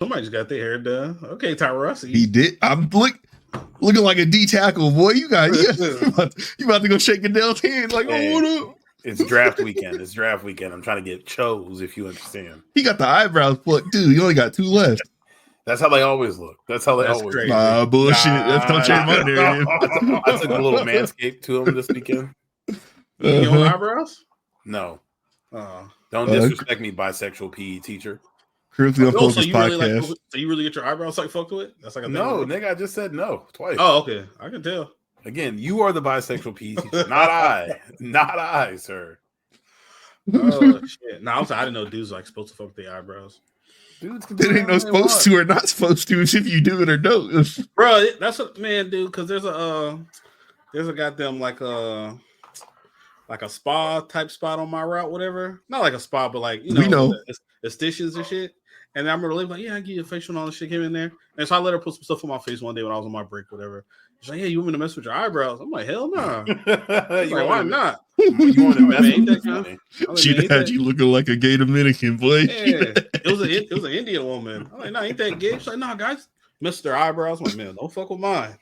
Somebody just got their hair done. Okay, Terrance. He did. I'm looking like a D tackle, boy. You about to go shake Adele's hand like, Hey, what up? It's draft weekend. I'm trying to get chose, if you understand. He got the eyebrows plucked too. You only got 2 left. That's how they always look. That's always crazy. Nah, bullshit. That's don't change my narrative. I took a little manscape to him this weekend. Your own eyebrows? No. Oh. Don't disrespect me, bisexual PE teacher. Currently on Focus so you Podcast. really so you really get your eyebrows like fucked with? That's like a no, nigga. I just said no twice. Oh, okay. I can tell. Again, you are the bisexual PE teacher, not I, sir. Oh shit! No, I'm sorry. I didn't know dudes like supposed to fuck with their eyebrows. Dudes can It ain't no supposed to or not supposed to. It's if you do it or don't. Bro, that's what man, dude. Because there's a goddamn like a spa type spot on my route, whatever. Not like a spa, but like we know estheticians and shit. And I remember like, yeah, I give you a facial and all this shit came in there. And so I let her put some stuff on my face one day when I was on my break, whatever. She's like, yeah, you want me to mess with your eyebrows? I'm like, hell no. Like, why not? You want to mess with that She'd had you looking like a gay Dominican, boy. Yeah, it was an Indian woman. I'm like, no, ain't that gay? She's like, no, guys, mess their eyebrows. I'm like, man, don't fuck with mine.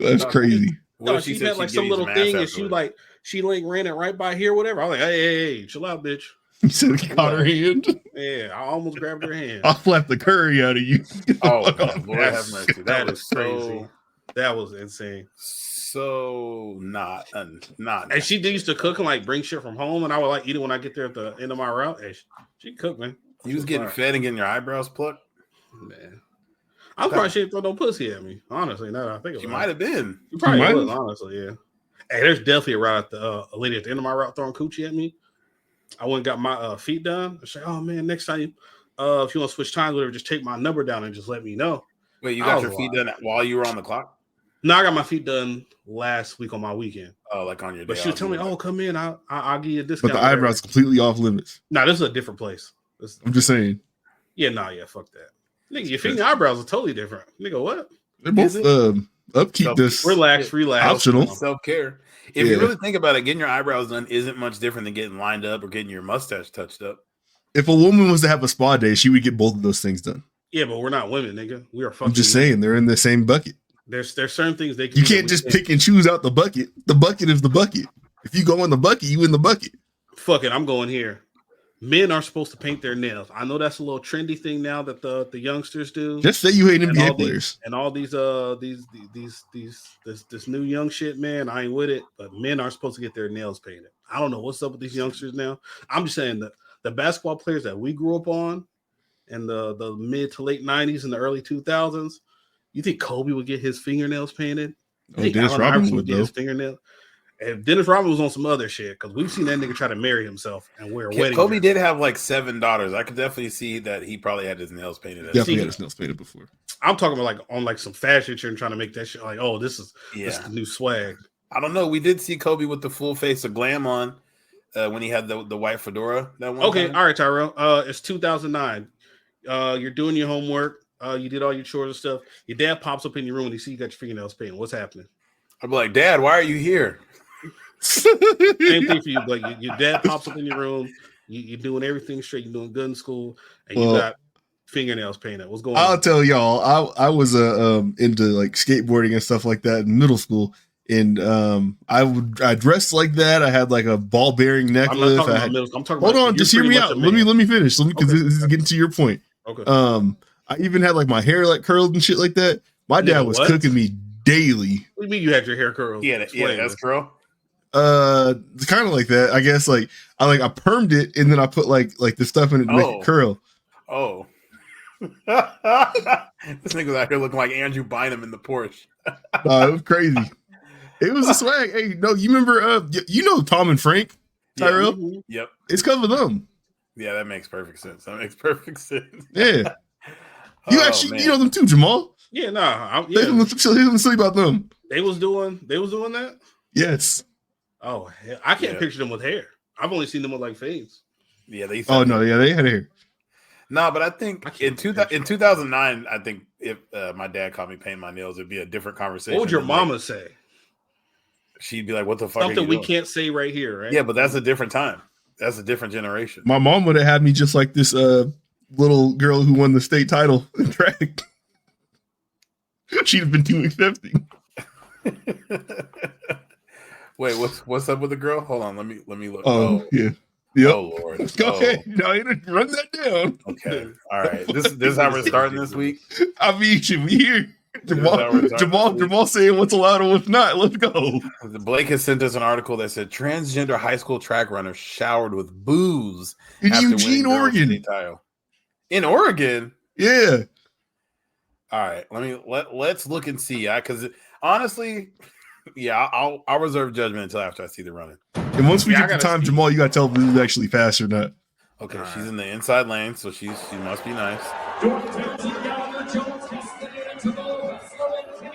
That's crazy. No, she had like some little thing, and she ran it right by here, whatever. I was like, hey, chill out, bitch. You said he caught her hand. Yeah, I almost grabbed her hand. I'll flap the curry out of you. Oh, God, Lord have mercy. That was crazy. That was insane. So not. And she used to cook and like bring shit from home, and I would like eat it when I get there at the end of my route. Hey, she cooked, man. You was getting fed and getting your eyebrows plucked, man. I'm probably she didn't throw no pussy at me. Honestly, now that I think about it, she might have been. She probably was. Honestly, yeah. Hey, there's definitely a route at a lady at the end of my route throwing coochie at me. I went and got my feet done. I said, oh man, next time if you want to switch times, whatever, just take my number down and just let me know. Wait, you got your feet done while you were on the clock? No, I got my feet done last week on my weekend. Oh, like on your day. But she was telling me, oh, come in, I'll give you a discount. But the eyebrows completely off limits. No, this is a different place. I'm just saying. Yeah, fuck that. Nigga, your feet and eyebrows are totally different. Nigga, what? They're both upkeep this relax optional self-care. If you really think about it, getting your eyebrows done isn't much different than getting lined up or getting your mustache touched up. If a woman was to have a spa day, she would get both of those things done. Yeah, but we're not women, nigga. We are fucking. I'm just saying they're in the same bucket. There's certain things they can. You can't just pick and choose out the bucket. The bucket is the bucket. If you go in the bucket, you in the bucket. Fuck it, I'm going here. Men are supposed to paint their nails. I know that's a little trendy thing now that the youngsters do. Just say you hate NBA players and all these this new young shit, man. I ain't with it. But men are supposed to get their nails painted. I don't know what's up with these youngsters now. I'm just saying that the basketball players that we grew up on in the mid to late 90s and the early 2000s, you think Kobe would get his fingernails painted? Dennis Rodman would get his fingernails. And Dennis Rodman was on some other shit because we've seen that nigga try to marry himself and wear a wedding. Kobe did have like 7 daughters. I could definitely see that he probably had his nails painted. Definitely had his nails painted before. I'm talking about like on like some fashion shit and trying to make that shit like, oh, this is the new swag. I don't know. We did see Kobe with the full face of glam on when he had the white fedora. That one. Okay, time. all right, Tyrell. It's 2009. You're doing your homework. You did all your chores and stuff. Your dad pops up in your room and he see you got your fingernails painted. What's happening? I'd be like, Dad, why are you here? Same thing for you. Like your dad pops up in your room. You're doing everything straight. You're doing good in school, and you got fingernails painted. What's going on? I'll tell y'all. I was into like skateboarding and stuff like that in middle school, and I dressed like that. I had like a ball bearing necklace. I'm talking hold on, just hear me out. Let me finish. Because this is getting to your point. Okay. I even had like my hair like curled and shit like that. My dad was cooking me daily. What do you mean you had your hair curled? Yeah, that's curl. Kind of like that, I guess. Like I permed it and then I put like the stuff in it to make it curl. Oh, this nigga's out here looking like Andrew Bynum in the Porsche. It was crazy. It was a swag. Hey, no, you remember? You know Tom and Frank, Tyrell? Yeah. Yep, it's because of them. Yeah, that makes perfect sense. Yeah, you actually you know them too, Jamal. Yeah, nah. Let me say about them. They was doing that. Yes. Oh, I can't picture them with hair. I've only seen them with like fades. Yeah, they. Oh no, yeah, they had hair. No, but I think in 2009, I think if my dad caught me painting my nails, it'd be a different conversation. What would your mama say? She'd be like, "What the fuck?" Something we can't say right here, right? Yeah, but that's a different time. That's a different generation. My mom would have had me just like this little girl who won the state title in track. She'd have been too accepting. Wait, what's up with the girl? Hold on, let me look. Oh yeah. Yep. Oh Lord. Go ahead. No, run that down. Okay. All right. This is how we're starting this week. I mean, should we hear Jamal saying what's allowed and what's not? Let's go. Blake has sent us an article that said transgender high school track runner showered with booze in Eugene, Oregon. In Oregon? Yeah. All right. Let's look and see. Because honestly, yeah, I'll reserve judgment until after I see the running. And once we get the time, Jamal, you got to tell if this is actually fast or not. Okay, she's in the inside lane, so she must be nice.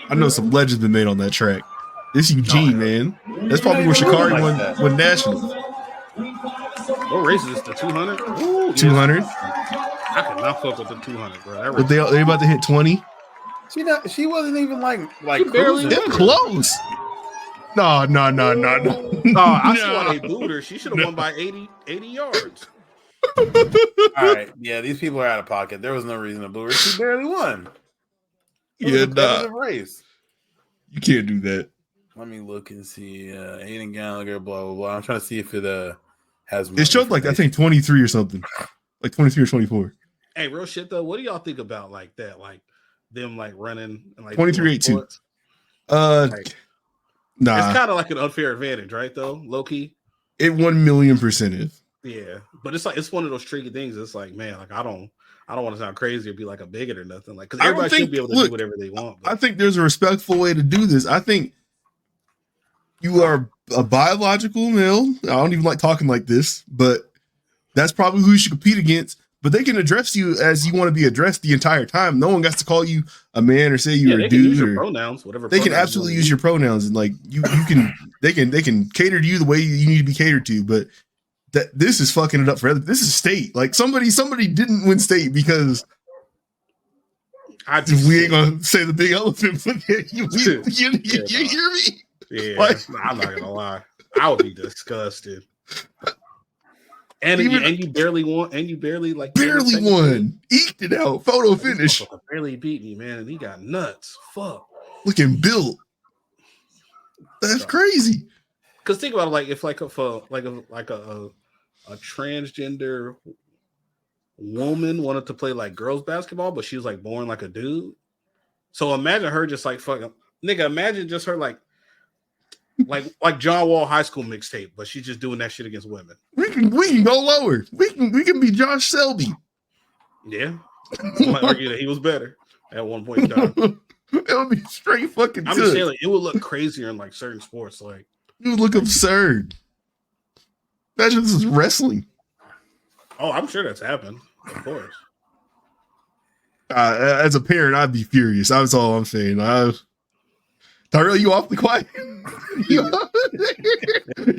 I know some legends been made on that track. This Eugene, man. That's probably where Sha'Carri won nationals. What race is this? The 200? Ooh, 200. I cannot fuck with the 200, bro. But they about to hit 20. She wasn't even like barely. They're close. No. I see why they booed her. She should have won by 80 yards. All right. Yeah, these people are out of pocket. There was no reason to boo her. She barely won. Race. You can't do that. Let me look and see. Aiden Gallagher, blah, blah, blah. I'm trying to see if it has more. It showed like, I think 23 or something. Like 23 or 24. Hey, real shit though. What do y'all think about like that? Like them like running and like 23-8-2. Nah. It's kind of like an unfair advantage, right? Though, low key. It 1,000,000% is. Yeah, but it's like it's one of those tricky things. It's like, man, like I don't want to sound crazy or be like a bigot or nothing. Like, because everybody should be able to do whatever they want. But. I think there's a respectful way to do this. I think you are a biological male. I don't even like talking like this, but that's probably who you should compete against. But they can address you as you want to be addressed the entire time. No one got to call you a man or say you're a dude. Use your pronouns, whatever. They can absolutely use your pronouns, and like you can. They can cater to you the way you need to be catered to. But this is fucking it up for everything. This is state. Like somebody didn't win state because we ain't gonna say the big elephant. But you hear me? Yeah, like, I'm not gonna lie. I would be disgusted. And you barely won. And you barely won. Eked it out. Photo finish. Barely beat me, man. And he got nuts. Fuck. Looking built. That's crazy. Because think about it, like if a transgender woman wanted to play like girls basketball, but she was like born like a dude. So imagine her just like fucking nigga. Imagine just her like John Wall high school mixtape, but she's just doing that shit against women. We can go lower. We can be Josh Selby. Yeah, I might argue that he was better at one point in time. It would be straight fucking. I'm just saying, like, it would look crazier in like certain sports. Like it would look absurd. Imagine this is wrestling. Oh, I'm sure that's happened. Of course. As a parent, I'd be furious. That's all I'm saying. Tyrell, you awfully quiet. Your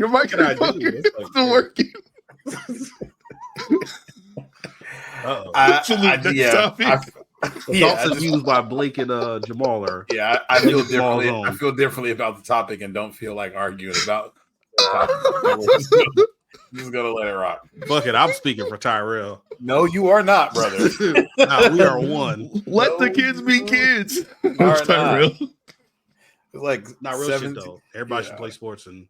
microphone is still working. Thoughts and views by Blake and Jamal are. Yeah, I feel differently. I feel differently about the topic and don't feel like arguing about the topic. Just gonna let it rock. Fuck it, I'm speaking for Tyrell. No, you are not, brother. No, we are one. Let the kids be kids. Tyrell. It's like not real shit though. Everybody should play sports and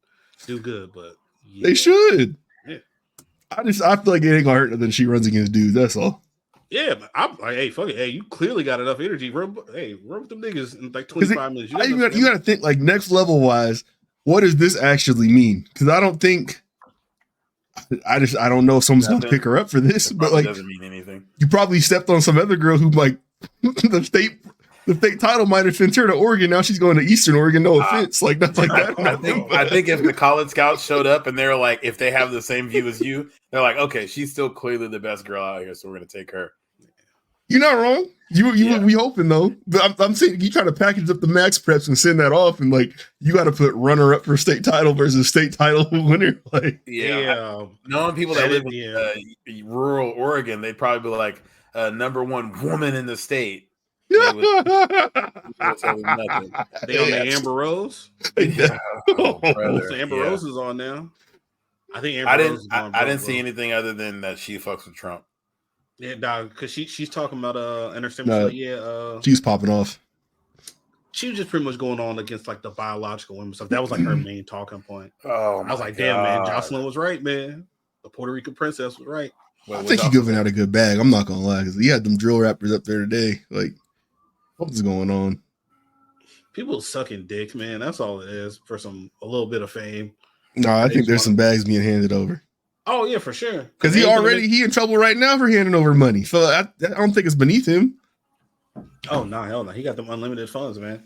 do good, but they should. Yeah. I feel like it ain't gonna hurt than she runs against dudes. That's all. Yeah, but I'm like, hey, fuck it. Hey, you clearly got enough energy. Run with them niggas in like 25 minutes. You got to think like next level wise. What does this actually mean? Because I don't think. I don't know if someone's gonna pick her up for this, but like doesn't mean anything. You probably stepped on some other girl who like the state title might have sent her to Oregon. Now she's going to Eastern Oregon. No offense, like nothing like that. I think if the college scouts showed up and they're like, if they have the same view as you, they're like, okay, she's still clearly the best girl out here, so we're gonna take her. You're not wrong. We hoping though. But I'm saying you try to package up the max preps and send that off, and like you got to put runner up for state title versus state title winner. Like knowing people that live in rural Oregon, they'd probably be like number one woman in the state. They on the Amber Rose. Yeah. Amber Rose is on now. I think Amber Rose is on. I didn't see anything other than that she fucks with Trump. Yeah, dog, because she's talking about in her statement, No, she's like, she's popping off. she was just pretty much going on against like the biological women stuff. That was like her main talking point. Oh, I was like, damn, man, Jocelyn was right, man. The Puerto Rican princess was right. I think he's giving out a good bag. I'm not gonna lie, because he had them drill rappers up there today. Like, what's going on? People sucking dick, man. That's all it is for a little bit of fame. No, I think there's some bags being handed over. Oh yeah, for sure. Because he in trouble right now for handing over money. So I don't think it's beneath him. Oh no, hell no. He got them unlimited funds, man.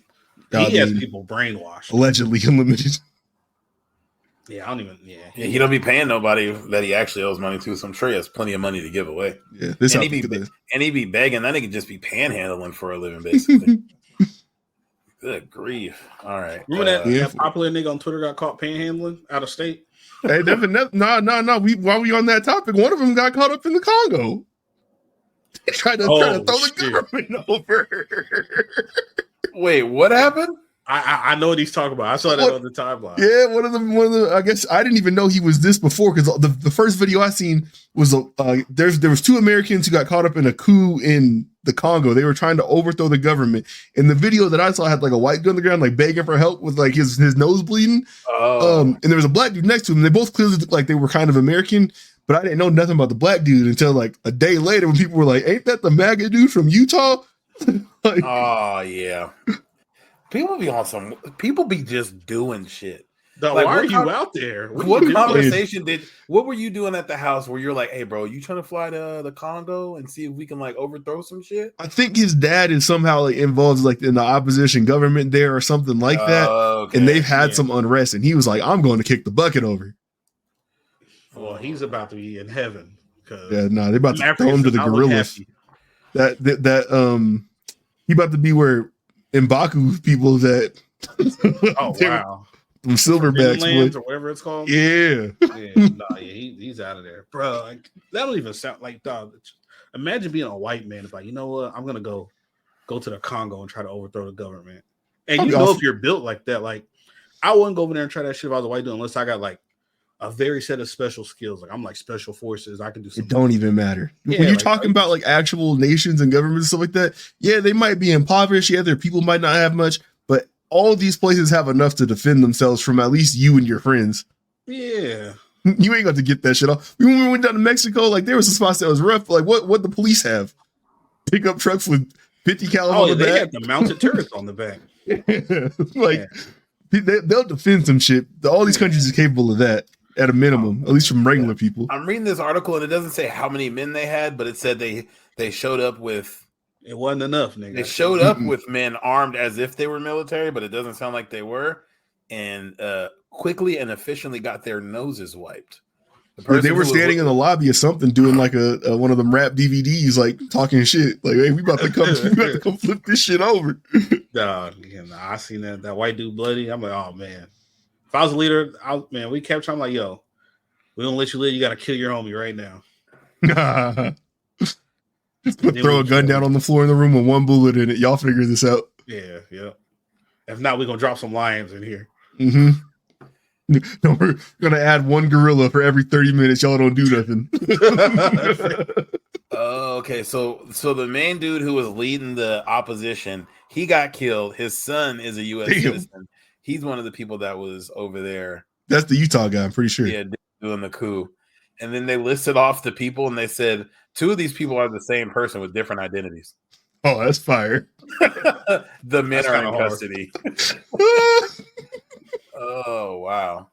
He has people brainwashed. Allegedly unlimited. Yeah, I don't even. Yeah, he don't be paying nobody that he actually owes money to. So I'm sure he has plenty of money to give away. Yeah, and he be begging. That nigga just be panhandling for a living, basically. Good grief! All right, remember that popular nigga on Twitter got caught panhandling out of state? Hey, no. While we on that topic, one of them got caught up in the Congo. They tried to throw the government over. Wait, what happened? I know what he's talking about. I saw that on the timeline. Yeah, one of the. I guess I didn't even know he was this before, because the first video I seen was there was 2 Americans who got caught up in a coup in the Congo. They were trying to overthrow the government. And the video that I saw had like a white dude on the ground, like begging for help with like his nose bleeding. And there was a black dude next to him. They both clearly looked like they were kind of American, but I didn't know nothing about the black dude until like a day later when people were like, "Ain't that the MAGA dude from Utah?" Like, oh yeah. People be just doing shit. Like, why are you out there? What conversation what were you doing at the house where you're like, "Hey bro, you trying to fly to the Congo and see if we can like overthrow some shit?" I think his dad is somehow like involved like in the opposition government there or something like that. Okay. And they've had some unrest, and he was like, "I'm going to kick the bucket over." Well, he's about to be in heaven. Yeah, no, they're about to throw him to the gorillas. He about to be where M'Baku people that wow. From Silverbacks or whatever it's called. Yeah. He's out of there. Bro, like, that don't even sound like, dog. Imagine being a white man. It's like, you know what? I'm gonna go to the Congo and try to overthrow the government. And if you're built like that, like I wouldn't go over there and try that shit if I was a white dude unless I got like a very set of special skills. Like I'm like special forces. I can do something. It don't even matter. Yeah, when you're talking about like actual nations and governments and stuff like that, yeah, they might be impoverished. Yeah, their people might not have much, but all these places have enough to defend themselves from at least you and your friends. Yeah. You ain't got to get that shit off. When we went down to Mexico, like there was some spots that was rough. Like what the police have? Pickup trucks with 50 caliber on the back. They had the mounted turrets on the back. They'll defend some shit. All these countries are capable of that. At a minimum, at least from regular people. I'm reading this article and it doesn't say how many men they had, but it said they showed up with. It wasn't enough, nigga. They showed up with men armed as if they were military, but it doesn't sound like they were, and quickly and efficiently got their noses wiped. They were standing in the lobby or something, doing like a one of them rap DVDs, like talking shit. Like, "Hey, we about to come flip this shit over." I seen that white dude bloody. I'm like, oh man. If I was a leader, we kept trying. I'm like, yo, we don't let you live. You got to kill your homie right now. Throw a gun down on the floor in the room with one bullet in it. Y'all figure this out. Yeah. If not, we're gonna drop some lions in here. Mm-hmm. No, we're gonna add one gorilla for every 30 minutes. Y'all don't do nothing. Okay, so the main dude who was leading the opposition, he got killed. His son is a U.S. citizen. He's one of the people that was over there. That's the Utah guy, I'm pretty sure. Yeah, doing the coup. And then they listed off the people, and they said 2 of these people are the same person with different identities. Oh, that's fire. The men are in custody. Oh, wow.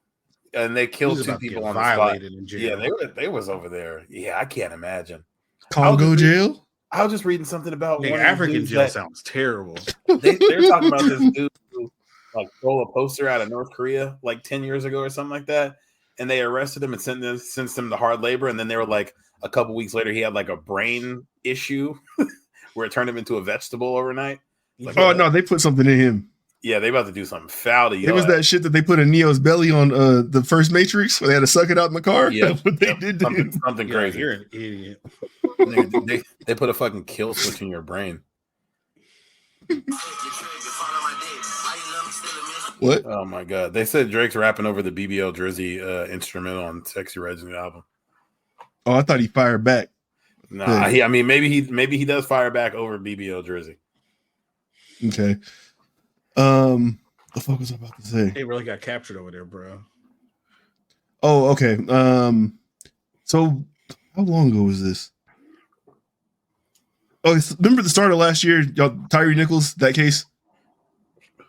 And they killed 2 people on the spot. Yeah, they was over there. Yeah, I can't imagine. Congo jail? I was just reading something about African jail sounds terrible. They're talking about this dude who like stole a poster out of North Korea like 10 years ago or something like that. And they arrested him and sent him to hard labor. And then they were like, a couple weeks later, he had like a brain issue where it turned him into a vegetable overnight. Like, no, they put something in him. Yeah, they about to do something foul to you. It was that shit that they put in Neo's belly on the first Matrix where they had to suck it out in the car. Yeah, that's what they did to him. Something crazy. You're an idiot. They put a fucking kill switch in your brain. What? Oh my god! They said Drake's rapping over the BBL Drizzy instrumental on Sexy Red's new album. Oh, I thought he fired back. Nah, I mean, maybe he does fire back over BBL jersey. Okay. The fuck was I about to say? They really got captured over there, bro. Oh, okay. So how long ago was this? Oh, remember the start of last year, y'all, Tyree Nichols, that case?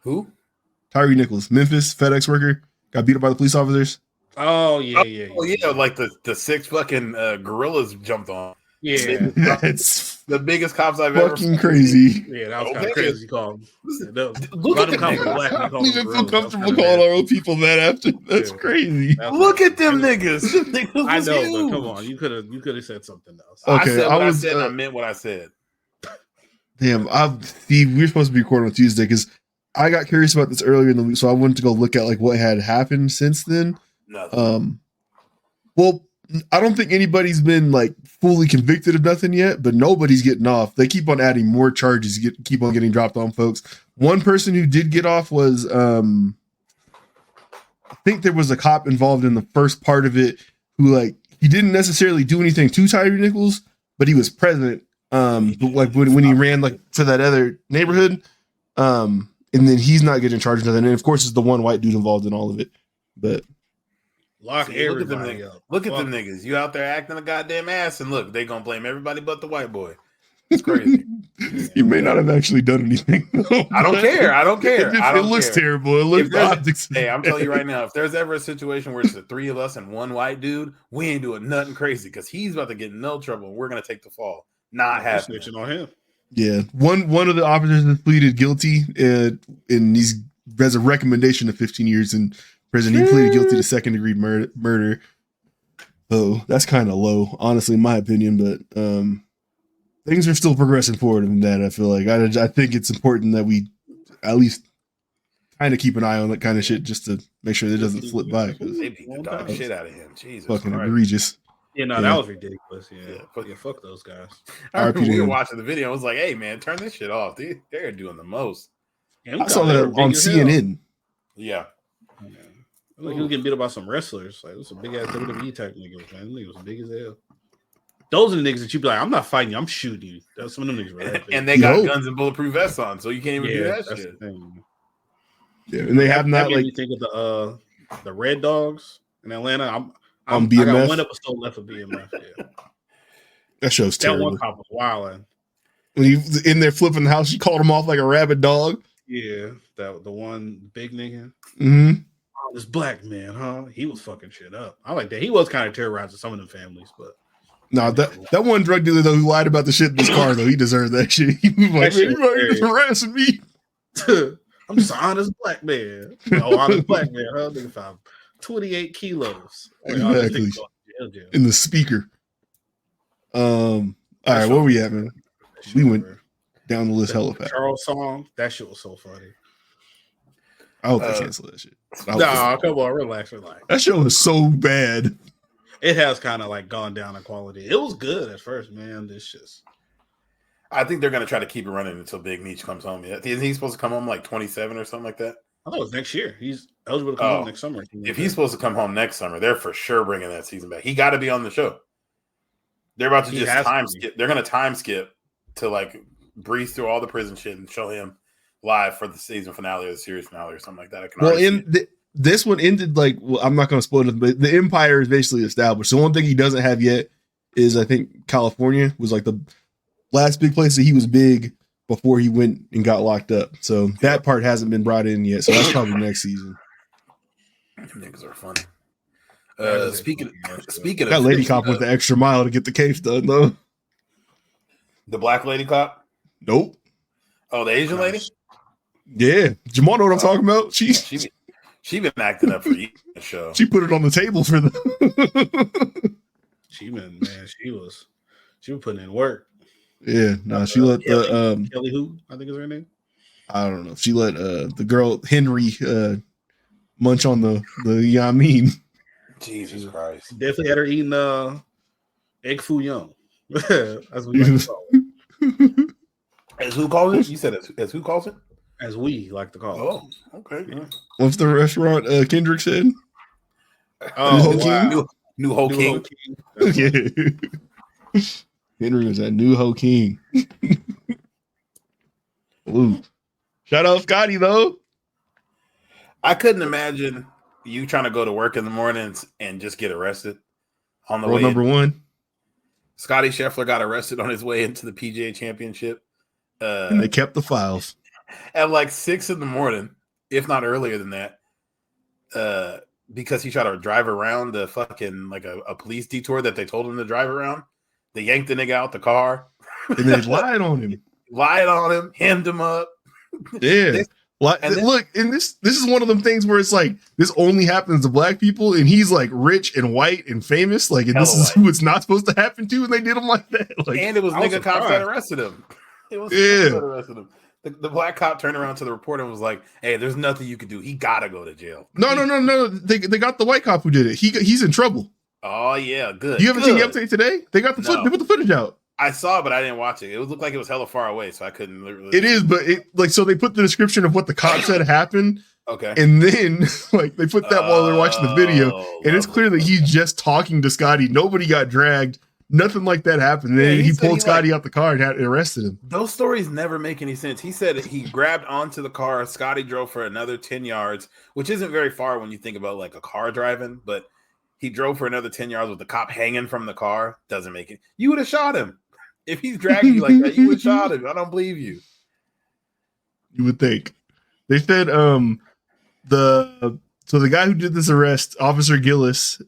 Who? Tyree Nichols, Memphis FedEx worker, got beat up by the police officers. Oh yeah. Like the 6 fucking gorillas jumped on. Yeah, That's the biggest cops I've ever fucking crazy. yeah, that was kind of crazy. Called. Look at them niggas. I don't even feel comfortable calling our own people that after. That's crazy. Look at them niggas. I know, but come on, you could have said something else. Okay, I said what I said. And I meant what I said. Damn, we're supposed to be recording on Tuesday because I got curious about this earlier in the week, so I wanted to go look at like what had happened since then. Nothing. Well, I don't think anybody's been like fully convicted of nothing yet, but nobody's getting off. They keep on adding more charges, keep on getting dropped on folks. One person who did get off was, I think there was a cop involved in the first part of it who like, he didn't necessarily do anything to Tyree Nichols, but he was present. Like when he ran like to that other neighborhood, and then he's not getting charged with nothing. And of course, it's the one white dude involved in all of it, but. Everybody up. Look at them niggas. You out there acting a goddamn ass, and look, they gonna blame everybody but the white boy. It's crazy. You may not have actually done anything. I don't care. It looks terrible. It looks. Hey, I'm telling you right now, if there's ever a situation where it's the 3 of us and one white dude, we ain't doing nothing crazy because he's about to get in no trouble. And we're gonna take the fall. Not happening. Snitching on him. Yeah, one of the officers has pleaded guilty, and he's has a recommendation of 15 years in prison. He pleaded guilty to second-degree murder. So that's kind of low, honestly, in my opinion. But things are still progressing forward in that. I feel like I think it's important that we at least kind of keep an eye on that kind of shit just to make sure that it doesn't slip by. They beat the dog shit out of him. Jesus, fucking egregious. Yeah, no, that was ridiculous. Yeah, fuck those guys. I remember we were watching the video. I was like, "Hey, man, turn this shit off. They're doing the most." I saw that on CNN. Yeah. Like he was getting beat up by some wrestlers. Like it was a big ass WWE type niggas, man. Them niggas was big as hell. Those are the niggas that you be like, I'm not fighting you, I'm shooting you. That's some of them niggas were that big. And they got guns and bulletproof vests on, so you can't even do that shit. Yeah, and they have not like you think of the Red Dogs in Atlanta. On BMF. I got one episode left of BMF. Yeah. That show's terrible. That one cop was wilding. When he was in there flipping the house, she called him off like a rabid dog. Yeah, the one big nigga. Mm-hmm. Oh, this black man, huh? He was fucking shit up. I like that. He was kind of terrorizing some of them families, but no, that one drug dealer though who lied about the shit in his car though, he deserved that shit. He was like, "You're harassing me." I'm just an honest black man. Oh, honest black man, huh? Nigga found 28 kilos. Exactly. In the speaker. All right, where we at, man? We went down the list hella fast. Charles song, that shit was so funny. I hope they cancel that shit. Nah, come on, relax. That show was so bad. It has kind of like gone down in quality. It was good at first, man. This just. I think they're gonna try to keep it running until Big Meech comes home. Isn't he supposed to come home like 27 or something like that? I thought it was next year. He's eligible to come home next summer. If he's supposed to come home next summer, they're for sure bringing that season back. He got to be on the show. They're about to just time skip. They're going to time skip to like breeze through all the prison shit and show him live for the season finale or the series finale or something like that. This one ended like, well, I'm not going to spoil it, but the Empire is basically established. So one thing he doesn't have yet is I think California was like the last big place that he was big before he went and got locked up. So that part hasn't been brought in yet. So that's probably next season. Niggas are funny. Speaking of that lady cop went the extra mile to get the case done though. The black lady cop? Nope. Oh, the Asian lady? Yeah. Jamal know what I'm talking about? She been acting up for you the show. She put it on the table for them. She was putting in work. Yeah, no, she let Kelly who I think is her name. I don't know. She let the girl Henry munch on the you know what I mean. Jesus Christ. Definitely had her eating egg foo young. As we like to call it. As who calls it? You said as who calls it? As we like to call it. Oh, okay. Yeah. What's the restaurant Kendrick said? Oh, New Ho King. Yeah. Henry was that new hoe king. Ooh. Shout out Scotty though. I couldn't imagine you trying to go to work in the mornings and just get arrested on the Rule way. number one. Scotty Scheffler got arrested on his way into the PGA Championship. And they kept the files. At like 6 a.m, if not earlier than that, because he tried to drive around the fucking like a police detour that they told him to drive around. They yanked the nigga out the car. And they lied on him. Lied on him, hemmed him up. Yeah. Look, and this is one of them things where it's like this only happens to black people, and he's like rich and white and famous, like, and this is who it's not supposed to happen to, and they did him like that. Like, and it was nigga cops that arrested him. It was that arrested him. The black cop turned around to the reporter and was like, "Hey, there's nothing you can do. He gotta go to jail." No. They got the white cop who did it. He's in trouble. Oh yeah, good. You haven't seen the update today? They got the they put the footage out. I saw it, but I didn't watch it. It looked like it was hella far away, so I couldn't literally. It is, but so they put the description of what the cop said happened. Okay. And then like they put that while they're watching the video, and it's clear that he's just talking to Scotty. Nobody got dragged. Nothing like that happened. And then he pulled Scotty out the car and had arrested him. Those stories never make any sense. He said he grabbed onto the car. Scotty drove for another 10 yards, which isn't very far when you think about like a car driving, but he drove for another 10 yards with the cop hanging from the car. Doesn't make it. You would have shot him. If he's dragging you like that, you would have shot him. I don't believe you. You would think. They said the guy who did this arrest, Officer Gillis,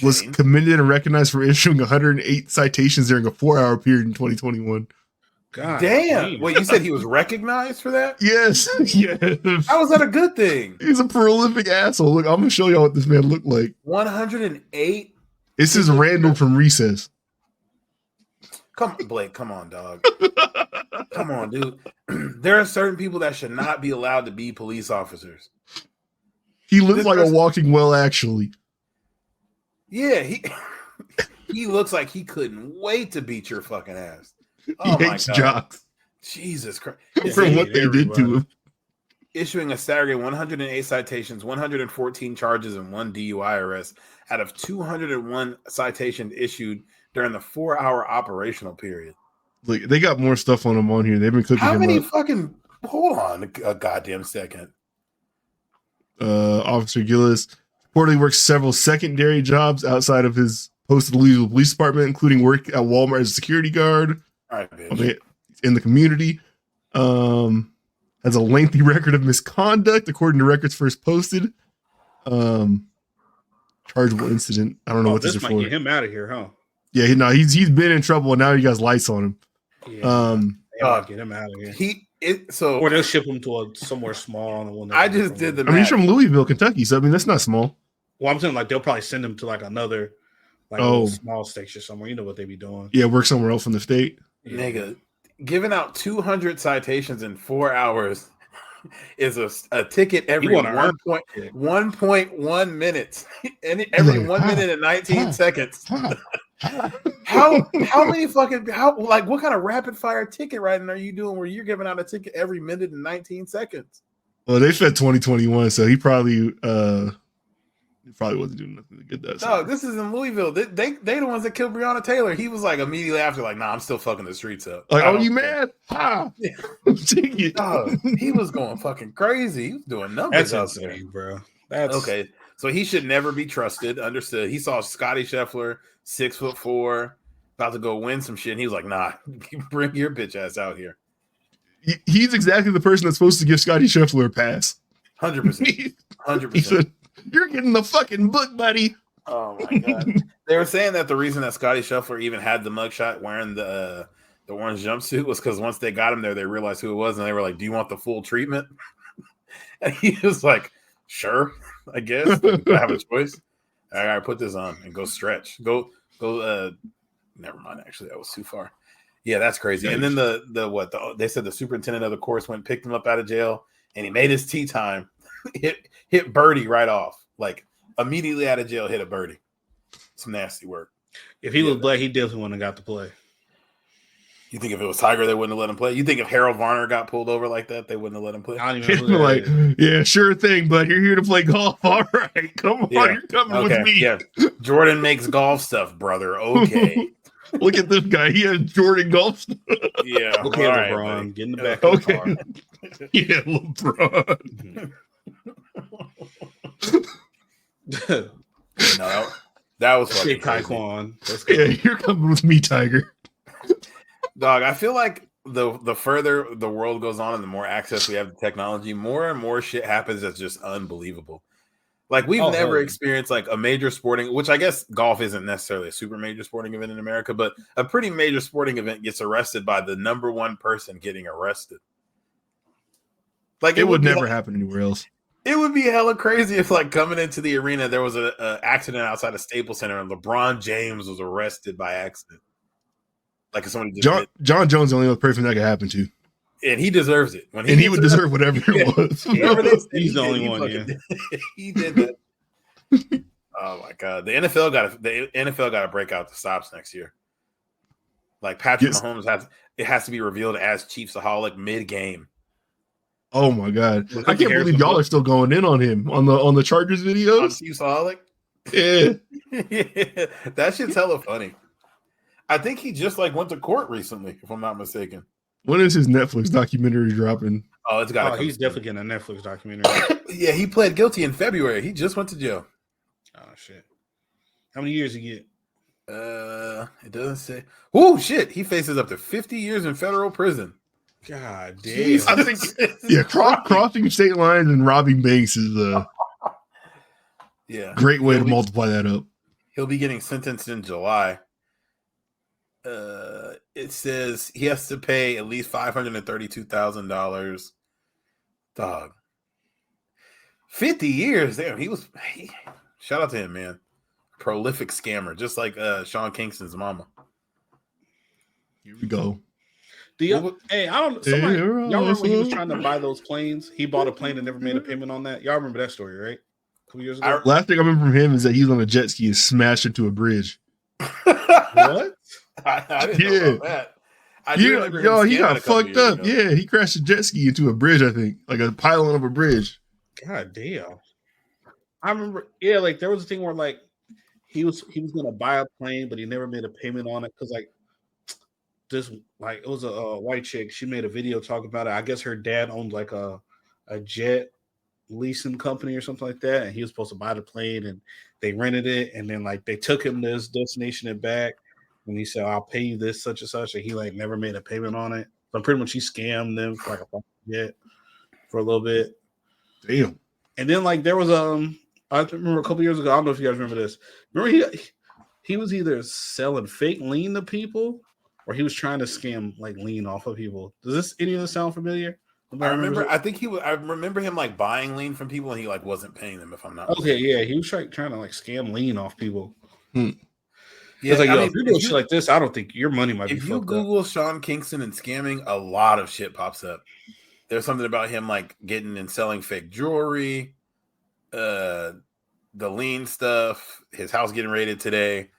was commended and recognized for issuing 108 citations during a 4-hour period in 2021. God damn. Wait, you said he was recognized for that? Yes. Yes. How is that a good thing? He's a prolific asshole. Look, I'm going to show y'all what this man looked like. 108? This is Randall from Recess. Come on, Blake. Come on, dog. Come on, dude. There are certain people that should not be allowed to be police officers. He looks like a walking well, actually. Yeah, he looks like he couldn't wait to beat your fucking ass. Oh he hates jocks. Jesus Christ. For what they did to him. Issuing a staggering 108 citations, 114 charges, and 1 DUI arrest out of 201 citations issued during the 4-hour operational period. Look, they got more stuff on him on here. They've been cooking How him many up. fucking... Hold on a goddamn second. Officer Gillis reportedly works several secondary jobs outside of his post at the Louisville Police Department, including work at Walmart as a security guard. All right, bitch. In the community. Has a lengthy record of misconduct, according to records first posted. Chargeable incident. I don't know what this is might for. Get him out of here, huh? Yeah, he's been in trouble, and now he got lights on him. Yeah, get him out of here. Or they'll ship him to somewhere small. I just did the. I mean, he's from Louisville, Kentucky, so I mean that's not small. Well, I'm saying like they'll probably send him to like another, small station somewhere. You know what they be doing? Yeah, work somewhere else in the state. Yeah. Nigga, giving out 200 citations in 4 hours is a ticket every 1.1 minutes, and every 1 minute and 19 seconds. How many fucking what kind of rapid fire ticket writing are you doing where you're giving out a ticket every minute and 19 seconds? Well, they said 2021, so he probably wasn't doing nothing to get that. No, this is in Louisville. They the ones that killed Breonna Taylor. He was like immediately after, like, nah, I'm still fucking the streets up. Like, oh, you mad? Ha! He was going fucking crazy. He was doing numbers out there, bro. That's okay. So he should never be trusted. Understood. He saw Scotty Scheffler, 6'4", about to go win some shit. And he was like, nah, bring your bitch ass out here. He's exactly the person that's supposed to give Scotty Scheffler a pass. 100%. 100%. He said, you're getting the fucking book, buddy. Oh my god! They were saying that the reason that Scotty Scheffler even had the mugshot wearing the orange jumpsuit was because once they got him there, they realized who it was, and they were like, "Do you want the full treatment?" And he was like, "Sure, I guess. I have a choice. I gotta put this on and go stretch. Go. Never mind. Actually, that was too far. Yeah, that's crazy. And then they said the superintendent of the course went and picked him up out of jail, and he made his tee time. Hit birdie right off, like immediately out of jail. Hit a birdie. Some nasty work. If he was black, he definitely wouldn't have got to play. You think if it was Tiger, they wouldn't have let him play? You think if Harold Varner got pulled over like that, they wouldn't have let him play? I don't even know like, yeah, sure thing, but you're here to play golf. All right, come on, you're coming with me. Yeah, Jordan makes golf stuff, brother. Okay. Look at this guy. He has Jordan golf. Yeah. Okay, all LeBron, right, buddy. get in the back of the Okay. car. Yeah, LeBron. No, that was fucking Shit, crazy. Taekwon. Let's go. Yeah, you're coming with me, Tiger. Dog, I feel like the further the world goes on and the more access we have to technology, more and more shit happens that's just unbelievable. Like we've Oh, never hell yeah. experienced like a major sporting, which I guess golf isn't necessarily a super major sporting event in America, but a pretty major sporting event gets arrested by the number one person getting arrested. Like It would be never happen anywhere else. It would be hella crazy if, like, coming into the arena, there was a accident outside of Staples Center and LeBron James was arrested by accident. Like, if somebody just John Jones is the only other person that could happen to. and he deserves it. When And he would deserve whatever it was. whatever they said He's the he did, only he one, fucking did. He did that. Oh my god, the NFL got to break out the stops next year. Like Patrick Mahomes has to be revealed as Chiefsaholic mid-game. Oh my god! I can't believe y'all are still going in on him on the Chargers videos. On Chiefsaholic? Yeah. That shit's hella funny. I think he just like went to court recently, if I'm not mistaken. When is his Netflix documentary dropping? Oh, it's got. He's definitely getting a Netflix documentary. Yeah, he pled guilty in February. He just went to jail. Oh shit! How many years he get? It doesn't say. Oh shit! He faces up to 50 years in federal prison. God damn! Jeez, I think Yeah, crossing state lines and robbing banks is a great way to multiply that up. He'll be getting sentenced in July. It says he has to pay at least $532,000. Dog. 50 years. Damn, shout out to him, man. Prolific scammer, just like Sean Kingston's mama. Here we go. Y'all remember when he was trying to buy those planes? He bought a plane and never made a payment on that. Y'all remember that story, right? A couple years ago. Last thing I remember from him is that he was on a jet ski and smashed into a bridge. What? I didn't know about that. He got fucked up. Ago. Yeah, he crashed a jet ski into a bridge, I think. Like a pylon of a bridge. God damn. I remember, yeah, like there was a thing where like he was gonna buy a plane, but he never made a payment on it because like it was a white chick. She made a video talking about it. I guess her dad owned like a jet leasing company or something like that, and he was supposed to buy the plane, and they rented it, and then like they took him to his destination and back, and he said, "I'll pay you this such and such," and he like never made a payment on it. So pretty much he scammed them for like a jet for a little bit. Damn. And then like there was I remember a couple years ago. I don't know if you guys remember this. Remember he was either selling fake lean to people, or he was trying to scam like lean off of people. Does any of this sound familiar? I remember him like buying lean from people, and he like wasn't paying them. If I'm not okay, yeah, he was trying to like scam lean off people. Yeah, like, if you're doing shit like this, I don't think your money might be. If you Google Sean Kingston and scamming, a lot of shit pops up. There's something about him like getting and selling fake jewelry, the lean stuff, his house getting raided today.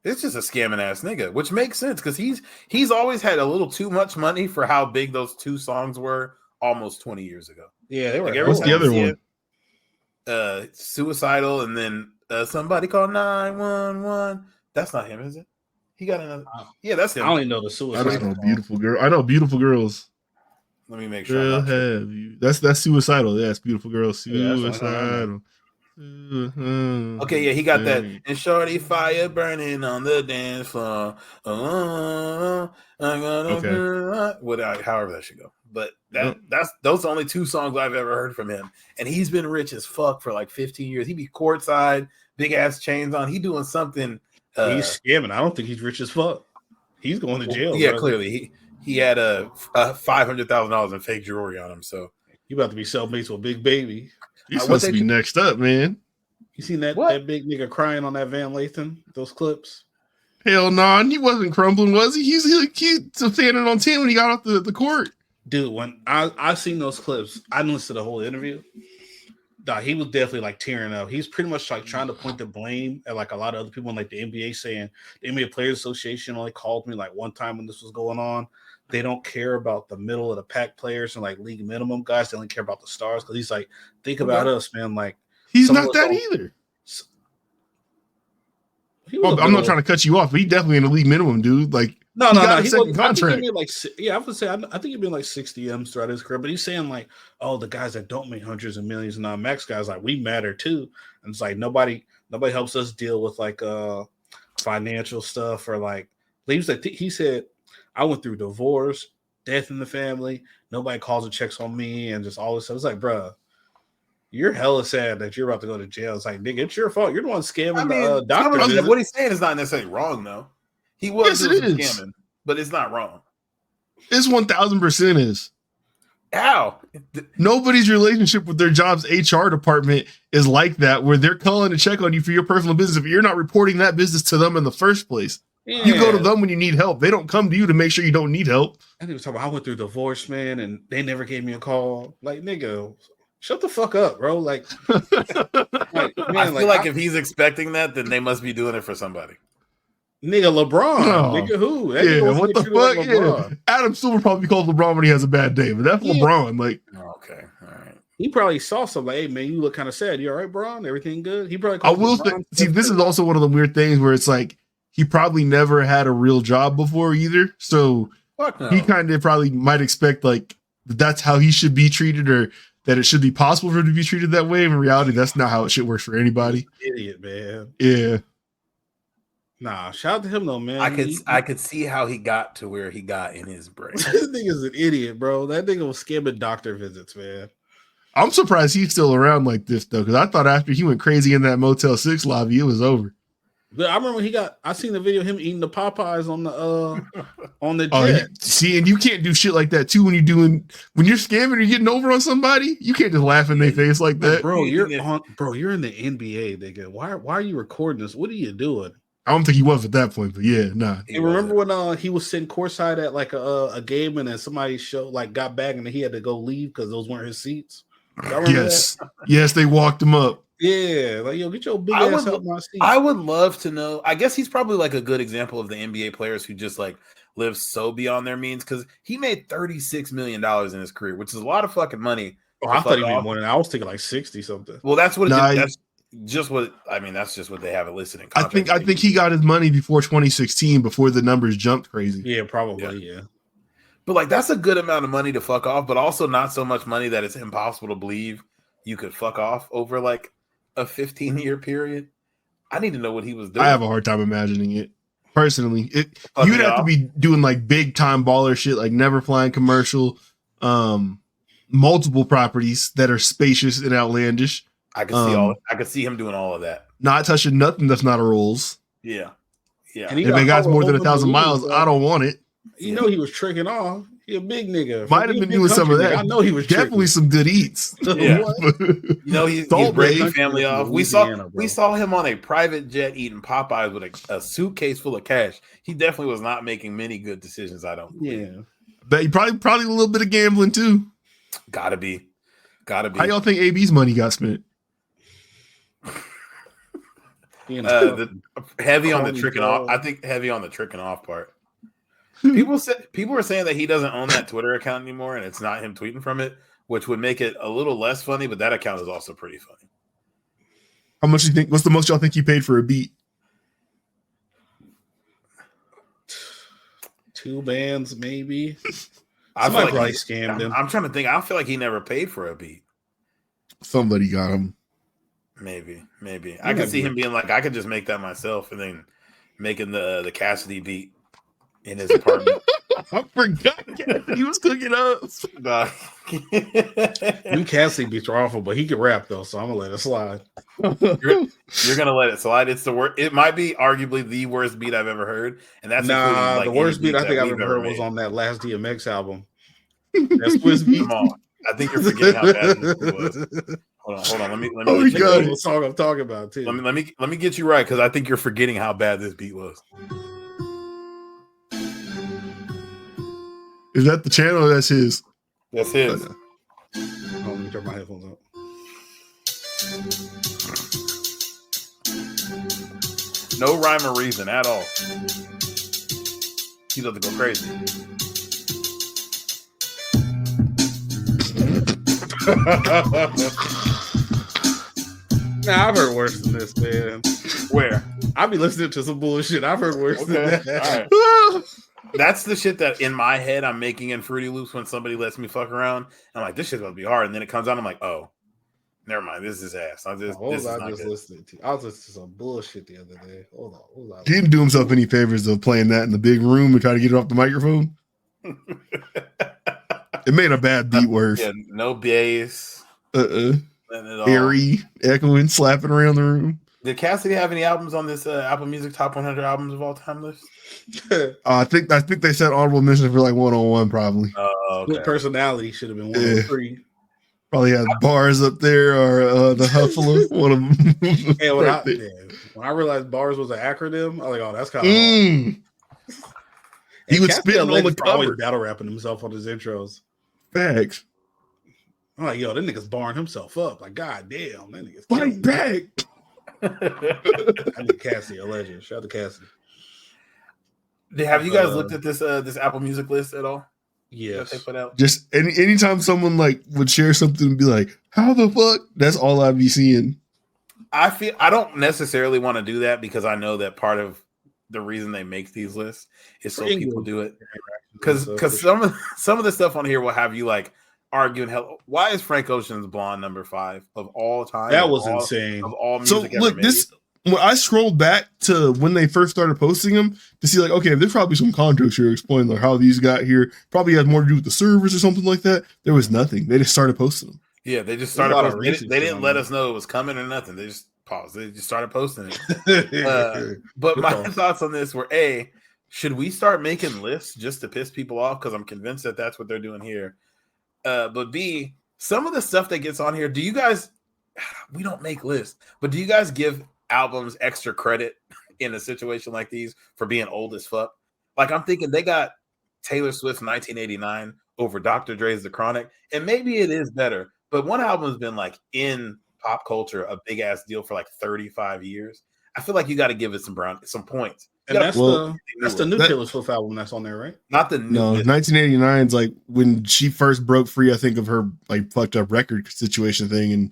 It's just a scamming ass nigga, which makes sense because he's always had a little too much money for how big those two songs were almost 20 years ago. Yeah, they were. Like, what's the other one? Suicidal, and then somebody called 911. That's not him, is it? He got another. Yeah, that's him. I only know the Suicidal. I just know Beautiful Girl. I know Beautiful Girls. Let me make sure. Have you? That's Suicidal. Yeah, it's Beautiful Girls. Suicidal. Okay, yeah, he got that. And shorty fire burning on the dance floor. However that should go. But those are the only two songs I've ever heard from him. And he's been rich as fuck for like 15 years. He be courtside, big ass chains on. He doing something. He's scamming. I don't think he's rich as fuck. He's going to jail. Yeah, clearly. He had a $500,000 in fake jewelry on him. So he about to be cellmates with Big Baby. He's supposed to be next up, man. You seen that big nigga crying on that Van Lathan? Those clips? Hell no, he wasn't crumbling, was he? He's standing on 10 when he got off the court. Dude, when I seen those clips, I didn't listen to the whole interview. He was definitely like tearing up. He's pretty much like trying to point the blame at like a lot of other people in like the NBA, saying the NBA Players Association only called me like one time when this was going on. They don't care about the middle of the pack players and like league minimum guys. They only care about the stars. Because he's like, think about us, man. Like he's not that either. He was I'm not trying to cut you off, but he definitely an elite minimum, dude. Like, no, he no, got no. a He second was, contract. I think he made like, I would say, I think he made like 60 M's throughout his career. But he's saying like, oh, the guys that don't make hundreds of millions and non-max guys, like we matter too. And it's like nobody helps us deal with like financial stuff or like. He said, I went through divorce, death in the family. Nobody calls or checks on me, and just all this stuff. It's like, bro, you're hella sad that you're about to go to jail. It's like, nigga, it's your fault. You're the one scamming the doctor. What he's saying is not necessarily wrong, though. He was scamming, but it's not wrong. It's 1000% is. How? Nobody's relationship with their job's HR department is like that, where they're calling to check on you for your personal business. If you're not reporting that business to them in the first place, you go to them when you need help. They don't come to you to make sure you don't need help. And he was talking about, I went through divorce, man, and they never gave me a call. Like, nigga, shut the fuck up, bro. Like, man, I feel like if he's expecting that, then they must be doing it for somebody. Nigga, LeBron. Nigga, who? That yeah, what the fuck? Like yeah. Adam Silver probably calls LeBron when he has a bad day, but that's LeBron. Like, okay, all right. He probably saw something like, hey, man, you look kind of sad. You all right, Bron? Everything good? He probably I will see, this is also one of the weird things where it's like, he probably never had a real job before either. So he kind of probably might expect like that's how he should be treated, or that it should be possible for him to be treated that way. In reality, that's not how it shit works for anybody. Idiot, man. Yeah. Nah, shout out to him though, man. I could see how he got to where he got in his brain. This nigga's an idiot, bro. That nigga was scamming doctor visits, man. I'm surprised he's still around like this though, because I thought after he went crazy in that Motel 6 lobby, it was over. But I remember I seen the video of him eating the Popeyes on the jet. See, and you can't do shit like that too when you're scamming or getting over on somebody. You can't just laugh in their face like that. Bro, you're in the NBA, nigga. Why are you recording this? What are you doing? I don't think he was at that point, but yeah, nah. You remember when he was sitting courtside at like a game and then somebody got back and then he had to go leave because those weren't his seats? Yes. Yes, they walked him up. Yeah, like, yo, get your big ass out my seat. I would love to know. I guess he's probably like a good example of the NBA players who just like live so beyond their means, because he made $36 million in his career, which is a lot of fucking money. Oh, I thought he made more than I was thinking like 60 something. Well, that's what that's just what that's just what they have it listed in contract. I think he got his money before 2016, before the numbers jumped crazy. Yeah, probably, yeah. But like that's a good amount of money to fuck off, but also not so much money that it's impossible to believe you could fuck off over like a 15-year period. I need to know what he was doing. I have a hard time imagining it. Personally, you'd have to be doing like big time baller shit, like never flying commercial, multiple properties that are spacious and outlandish. I could see him doing all of that. Not touching nothing that's not a Rolls. Yeah. And if it got more than 1,000 miles, I don't want it. You know he was tricking off. He a big nigga. Might have been doing some of that. Nigga. I know he was definitely some good eats. Yeah. He's breaking family off. We saw him on a private jet eating Popeyes with a suitcase full of cash. He definitely was not making many good decisions. I don't. Yeah. But he probably a little bit of gambling too. Gotta be. How y'all think AB's money got spent? Heavy on the tricking off. I think heavy on the tricking off part. People are saying that he doesn't own that Twitter account anymore, and it's not him tweeting from it, which would make it a little less funny. But that account is also pretty funny. How much do you think? What's the most y'all think he paid for a beat? 2 bands, maybe. I feel like probably scammed him. I'm trying to think. I feel like he never paid for a beat. Somebody got him. Maybe. I could see him being like, I could just make that myself, and then making the Cassidy beat in his apartment. I forgot he was cooking up. Them Cassidy beats are awful, but he can rap though, so I'm gonna let it slide. You're gonna let it slide. It's the worst. It might be arguably the worst beat I've ever heard, and that's the worst beat I think I've ever heard was on that last DMX album. That Swiss beat. Come on, I think you're forgetting how bad this beat was. Hold on. Let me. Oh, get you the song I'm talking about too. Let me get you right, because I think you're forgetting how bad this beat was. Is that the channel or that's his? That's his. Let me turn my headphones up. No rhyme or reason at all. He's about to go crazy. Nah, I've heard worse than this, man. Where? I be listening to some bullshit. I've heard worse than Okay. that. All right. That's the shit that in my head I'm making in Fruity Loops when somebody lets me fuck around. I'm like, this shit's gonna be hard, and then it comes out. I'm like, oh, never mind. This is ass. What This was is I not just good. listening to? I was listening to some bullshit the other day. Hold on. What was I He didn't do himself any favors of playing that in the big room and try to get it off the microphone. It made a bad beat worse. Yeah, no bass. Nothing at all. Airy, echoing, slapping around the room. Did Cassidy have any albums on this Apple Music Top 100 albums of all time list? I think they said honorable mention for like 101 probably. Split personality should have been 103. Probably had bars up there or the Huffler. One of them. Yeah, when I realized bars was an acronym, I was like, oh, that's kind of hard. He was Cassidy spitting on the alleged for always cover. battle rapping himself on his intros. Facts. I'm like, yo, that nigga's barring himself up. Like, god damn, that nigga's Fight back. I think Cassidy a legend. Shout out to Cassidy. Have you guys looked at this Apple Music list at all? Yes. That they put out? Just anytime someone like would share something and be like, how the fuck? That's all I'd be seeing. I don't necessarily want to do that because I know that part of the reason they make these lists is so people do it. Because some of the stuff on here will have you like arguing, hell, why is Frank Ocean's Blonde number 5 of all time? That was insane. Of all So music ever look, made. when I scrolled back to when they first started posting them to see like, okay, there's probably some context here explaining like how these got here. Probably has more to do with the servers or something like that. There was nothing. They just started posting them. Yeah, they just started posting. They didn't let us know it was coming or nothing. They just paused. They just started posting it. But my thoughts on this were, A, should we start making lists just to piss people off? Because I'm convinced that that's what they're doing here. But B, some of the stuff that gets on here, do you guys, we don't make lists, but do you guys give albums extra credit in a situation like these for being old as fuck? Like, I'm thinking they got Taylor Swift's 1989 over Dr. Dre's The Chronic, and maybe it is better, but one album's been like in pop culture a big ass deal for like 35 years. I feel like you got to give it some points. And that's the new Taylor Swift album that's on there, right? Not the new. No, 1989 is like when she first broke free, I think, of her like fucked up record situation thing, and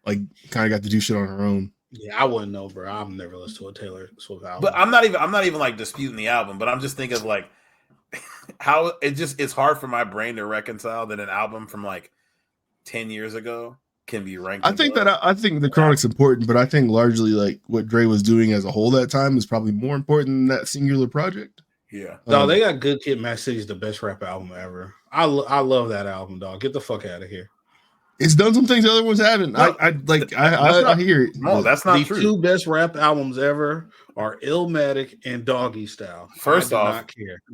like kind of got to do shit on her own. Yeah, I wouldn't know, bro. I've never listened to a Taylor Swift album. But I'm not even like disputing the album, but I'm just thinking of like how it's hard for my brain to reconcile that an album from like 10 years ago can be ranked. I think the Chronic's important, but I think largely like what Dre was doing as a whole that time is probably more important than that singular project. Yeah. No, they got Good Kid, Mad City's the best rap album ever. I love that album, dog. Get the fuck out of here. It's done some things the other ones haven't. No, I hear it. No, that's not true. The two best rap albums ever are Illmatic and Doggy Style. First off,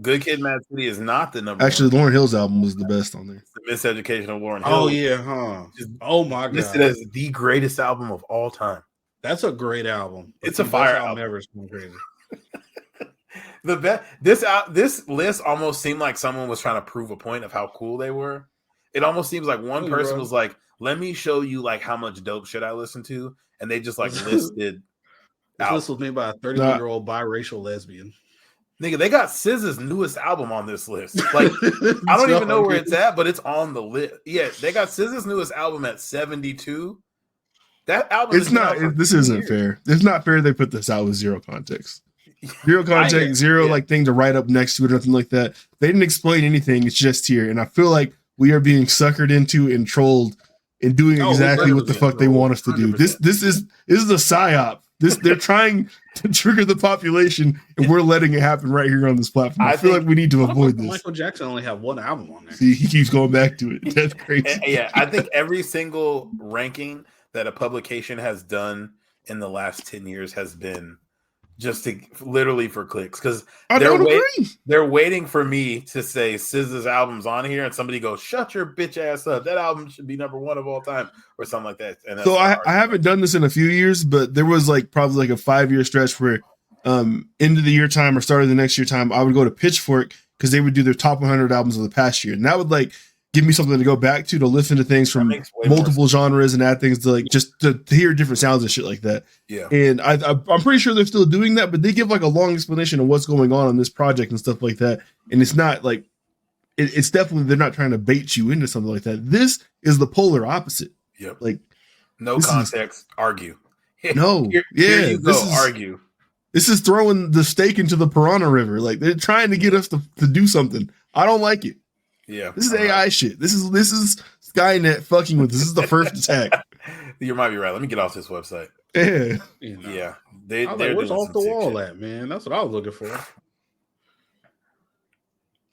Good Kid, Mad City is not the number. Actually, Lauryn Hill's album was the best on there. It's the Miseducation of Lauryn Hill. Oh yeah, huh? Oh my god, listed as the greatest album of all time. That's a great album. It's a fire album. Ever. It's going crazy. The best. This list almost seemed like someone was trying to prove a point of how cool they were. It almost seems like one person was like, "Let me show you like how much dope shit I listen to," and they just like listed. This list was made by a 31-year-old biracial lesbian. Nigga, they got SZA's newest album on this list. Like, I don't even know where it's at, but it's on the list. Yeah, they got SZA's newest album at 72. That album. It's not. This isn't fair. It's not fair. They put this out with zero context. Zero context, zero like thing to write up next to it or nothing like that. They didn't explain anything. It's just here, and I feel like we are being suckered into and trolled and doing exactly what the fuck they want us to do. 100%. This is the psyop. They're trying to trigger the population, and we're letting it happen right here on this platform. I feel like we need to avoid this. Michael Jackson only had one album on there. See, he keeps going back to it. That's crazy. Yeah, I think every single ranking that a publication has done in the last 10 years has been just to literally for clicks, because they're waiting for me to say SZA's album's on here, and somebody goes, "Shut your bitch ass up! That album should be number 1 of all time," or something like that. And so I haven't done this in a few years, but there was like probably like a 5-year stretch where end of the year time or start of the next year time, I would go to Pitchfork because they would do their top 100 albums of the past year, and that would like give me something to go back to listen to things from multiple genres and add things to like just to hear different sounds and shit like that. Yeah. And I'm pretty sure they're still doing that, but they give like a long explanation of what's going on this project and stuff like that. And it's not like, it's definitely, they're not trying to bait you into something like that. This is the polar opposite. Yep. Like no context, argue. No. Here you go, argue. This is throwing the steak into the piranha river. Like they're trying to get us to do something. I don't like it. Yeah, this is AI shit. This is Skynet fucking with us. This is the first attack. You might be right. Let me get off this website. Yeah, yeah. I was like, where's off the wall at, man? That's what I was looking for.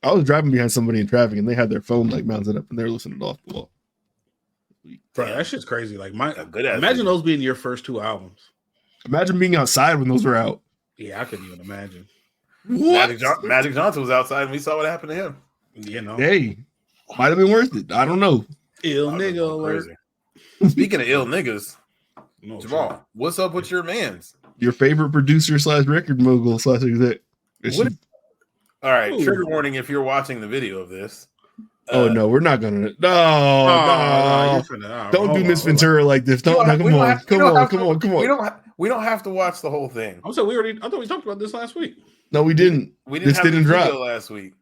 I was driving behind somebody in traffic, and they had their phone like mounted up, and they're listening to off the wall. Bro, that shit's crazy. Like imagine those being your first 2 albums. Imagine being outside when those were out. Yeah, I couldn't even imagine. Magic Johnson was outside, and we saw what happened to him. You know, hey, might have been worth it. I don't know. Ill nigga alert. Speaking of ill niggas, No, Jamal, what's up with your mans? Your favorite producer / record mogul / exec. All right, trigger warning if you're watching the video of this. Oh no, we're not gonna. No. Don't do Miss Ventura like this. Come on. We don't have to watch the whole thing. I thought we talked about this last week. No, we didn't. This didn't drop last week.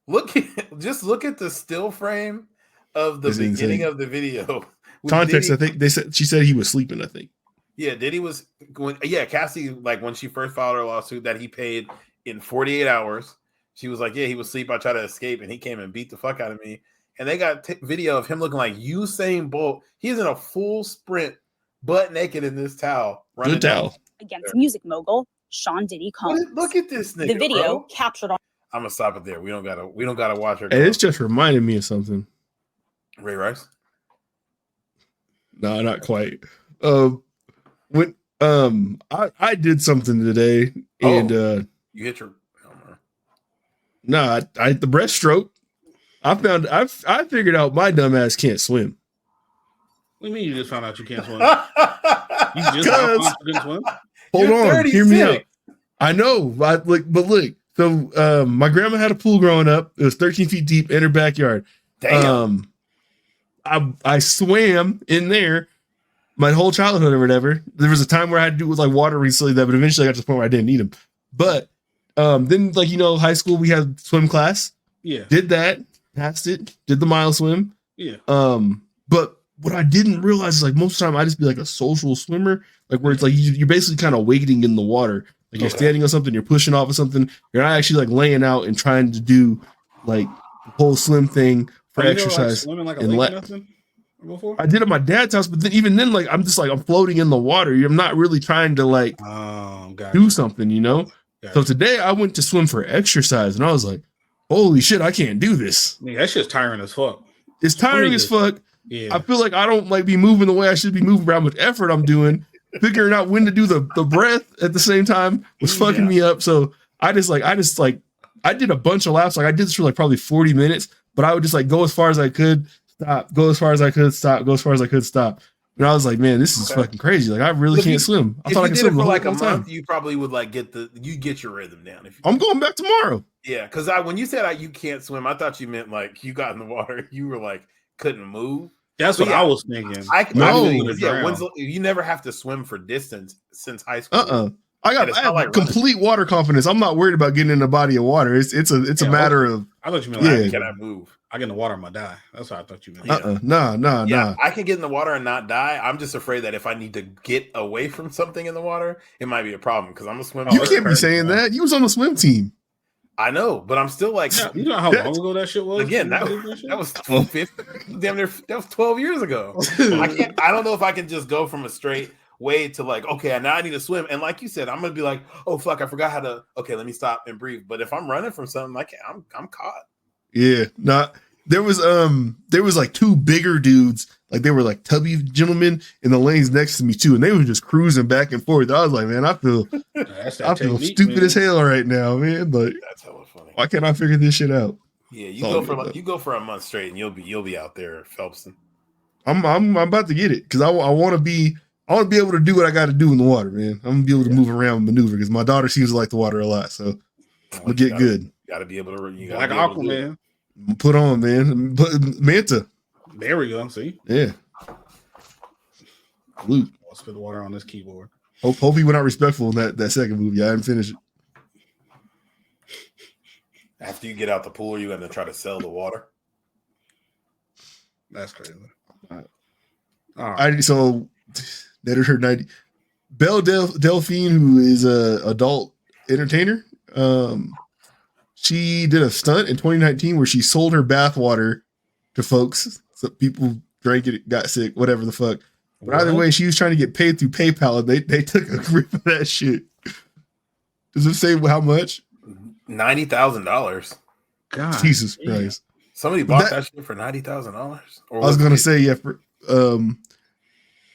Look at the still frame of the beginning of the video. Context, Diddy, I think she said he was sleeping, I think. Yeah, Diddy was going. Yeah, Cassie, like when she first filed her lawsuit that he paid in 48 hours, she was like, yeah, he was asleep. I tried to escape and he came and beat the fuck out of me. And they got video of him looking like Usain Bolt. He's in a full sprint, butt naked in this towel. Good towel. Against music mogul Sean Diddy Combs. Look at this nigga, the video captured on. I'm gonna stop it there. We don't gotta watch her. Hey, it's just reminded me of something. Ray Rice? No, not quite. When I did something today, and you hit your. No, I the breaststroke. I figured out my dumb ass can't swim. What do you mean you just found out you can't swim? You just found out you couldn't swim? Hold on, hear me out. I know, but look. So my grandma had a pool growing up. It was 13 feet deep in her backyard. Damn. I swam in there my whole childhood or whatever. There was a time where I had to do with like water recently that, but eventually I got to the point where I didn't need them. But then high school we had swim class. Yeah. Did that, passed it, did the mile swim. Yeah. But what I didn't realize is like most of the time I just be like a social swimmer, like where it's like you're basically kind of wading in the water. Like you're standing on something, you're pushing off of something. You're not actually like laying out and trying to do like the whole swim thing for exercise. Swimming like a lake or nothing before? I did at my dad's house, but then even then, like I'm floating in the water. I'm not really trying to like do something, you know. Gotcha. So today I went to swim for exercise, and I was like, "Holy shit, I can't do this." Yeah, that shit's tiring as fuck. It's tiring as fuck. Yeah. I feel like I don't like be moving the way I should be moving, but how much effort I'm doing. Figuring out when to do the breath at the same time was fucking me up. So I did a bunch of laps. Like I did this for like probably 40 minutes, but I would just like go as far as I could, stop, go as far as I could, stop, go as far as I could, stop. And I was like, man, this is fucking crazy. Like I really can't swim. I thought I could swim for like a month. You probably would like get your rhythm down. I'm going back tomorrow. Yeah, because when you said you can't swim, I thought you meant like you got in the water, you were like couldn't move. That's what I was thinking. You never have to swim for distance since high school. I have complete water confidence. I'm not worried about getting in a body of water. It's a matter of. I thought you meant can I move? I get in the water, I'm gonna die. That's what I thought you meant. Nah. I can get in the water and not die. I'm just afraid that if I need to get away from something in the water, it might be a problem because I'm a swimmer. You can't be saying that. You was on the swim team. I know, but I'm still like, you know how long ago that shit was? Again, that was 15, damn near, that was 12 years ago. I don't know if I can just go from a straight way to like, okay, now I need to swim. And like you said, I'm gonna be like, oh fuck, I forgot how to. Okay, let me stop and breathe. But if I'm running from something, like I'm caught. Yeah, there was like two bigger dudes, like they were like tubby gentlemen in the lanes next to me too, and they were just cruising back and forth. I was like, man, I feel stupid as hell right now, man. But that's hella funny. Why can't I figure this shit out? Yeah, you go for a month straight, and you'll be out there, Phelpson. I'm about to get it because I want to be able to do what I got to do in the water, man. I'm gonna be able to move around and maneuver because my daughter seems to like the water a lot, so I'm gonna get good. Got to be able to. You like Aquaman. Put on, man. Manta. There we go. See? Yeah. Luke. I'll spit the water on this keyboard. Hope he went out respectful in that second movie. I didn't finish it. After you get out the pool, you're going to try to sell the water? That's crazy. All right. So, Netter heard 90. Belle Delphine, who is a adult entertainer, she did a stunt in 2019 where she sold her bathwater to folks. So people drank it, got sick, whatever the fuck. But either way, she was trying to get paid through PayPal, and they took a grip of that shit. Does it say how much? $90,000. God, Jesus Christ! Somebody bought that shit for $90,000. I was gonna say, yeah.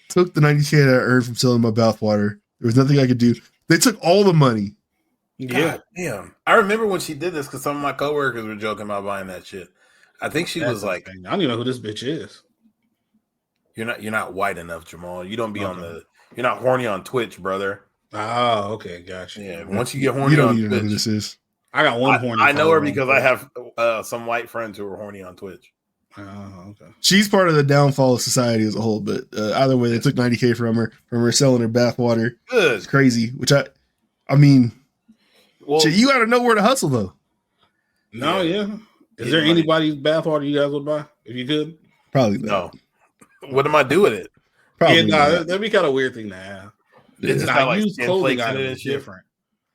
Took the 90K that I earned from selling my bathwater. There was nothing I could do. They took all the money. God, damn. I remember when she did this because some of my coworkers were joking about buying that shit. I think she was like, I don't even know who this bitch is. You're not white enough, Jamal. You don't be you're not horny on Twitch, brother. Oh, okay, gotcha. Yeah, once you get horny You don't on need to know Twitch, who this is. I got one horny. I know her follower on because I Twitch. have some white friends who are horny on Twitch. Oh, okay. She's part of the downfall of society as a whole, but either way, they took 90K from her selling her bathwater. Good. It's crazy. Which I mean, Well, shit, you got to know where to hustle though. No, yeah. Is Yeah, there money. anybody's bathwater you guys would buy if you could? Probably not. no. What am I doing with it? Probably yeah, not. that'd be kind of a weird thing to have. It's just Now, got like used skin clothing flakes in it items and is shit. different.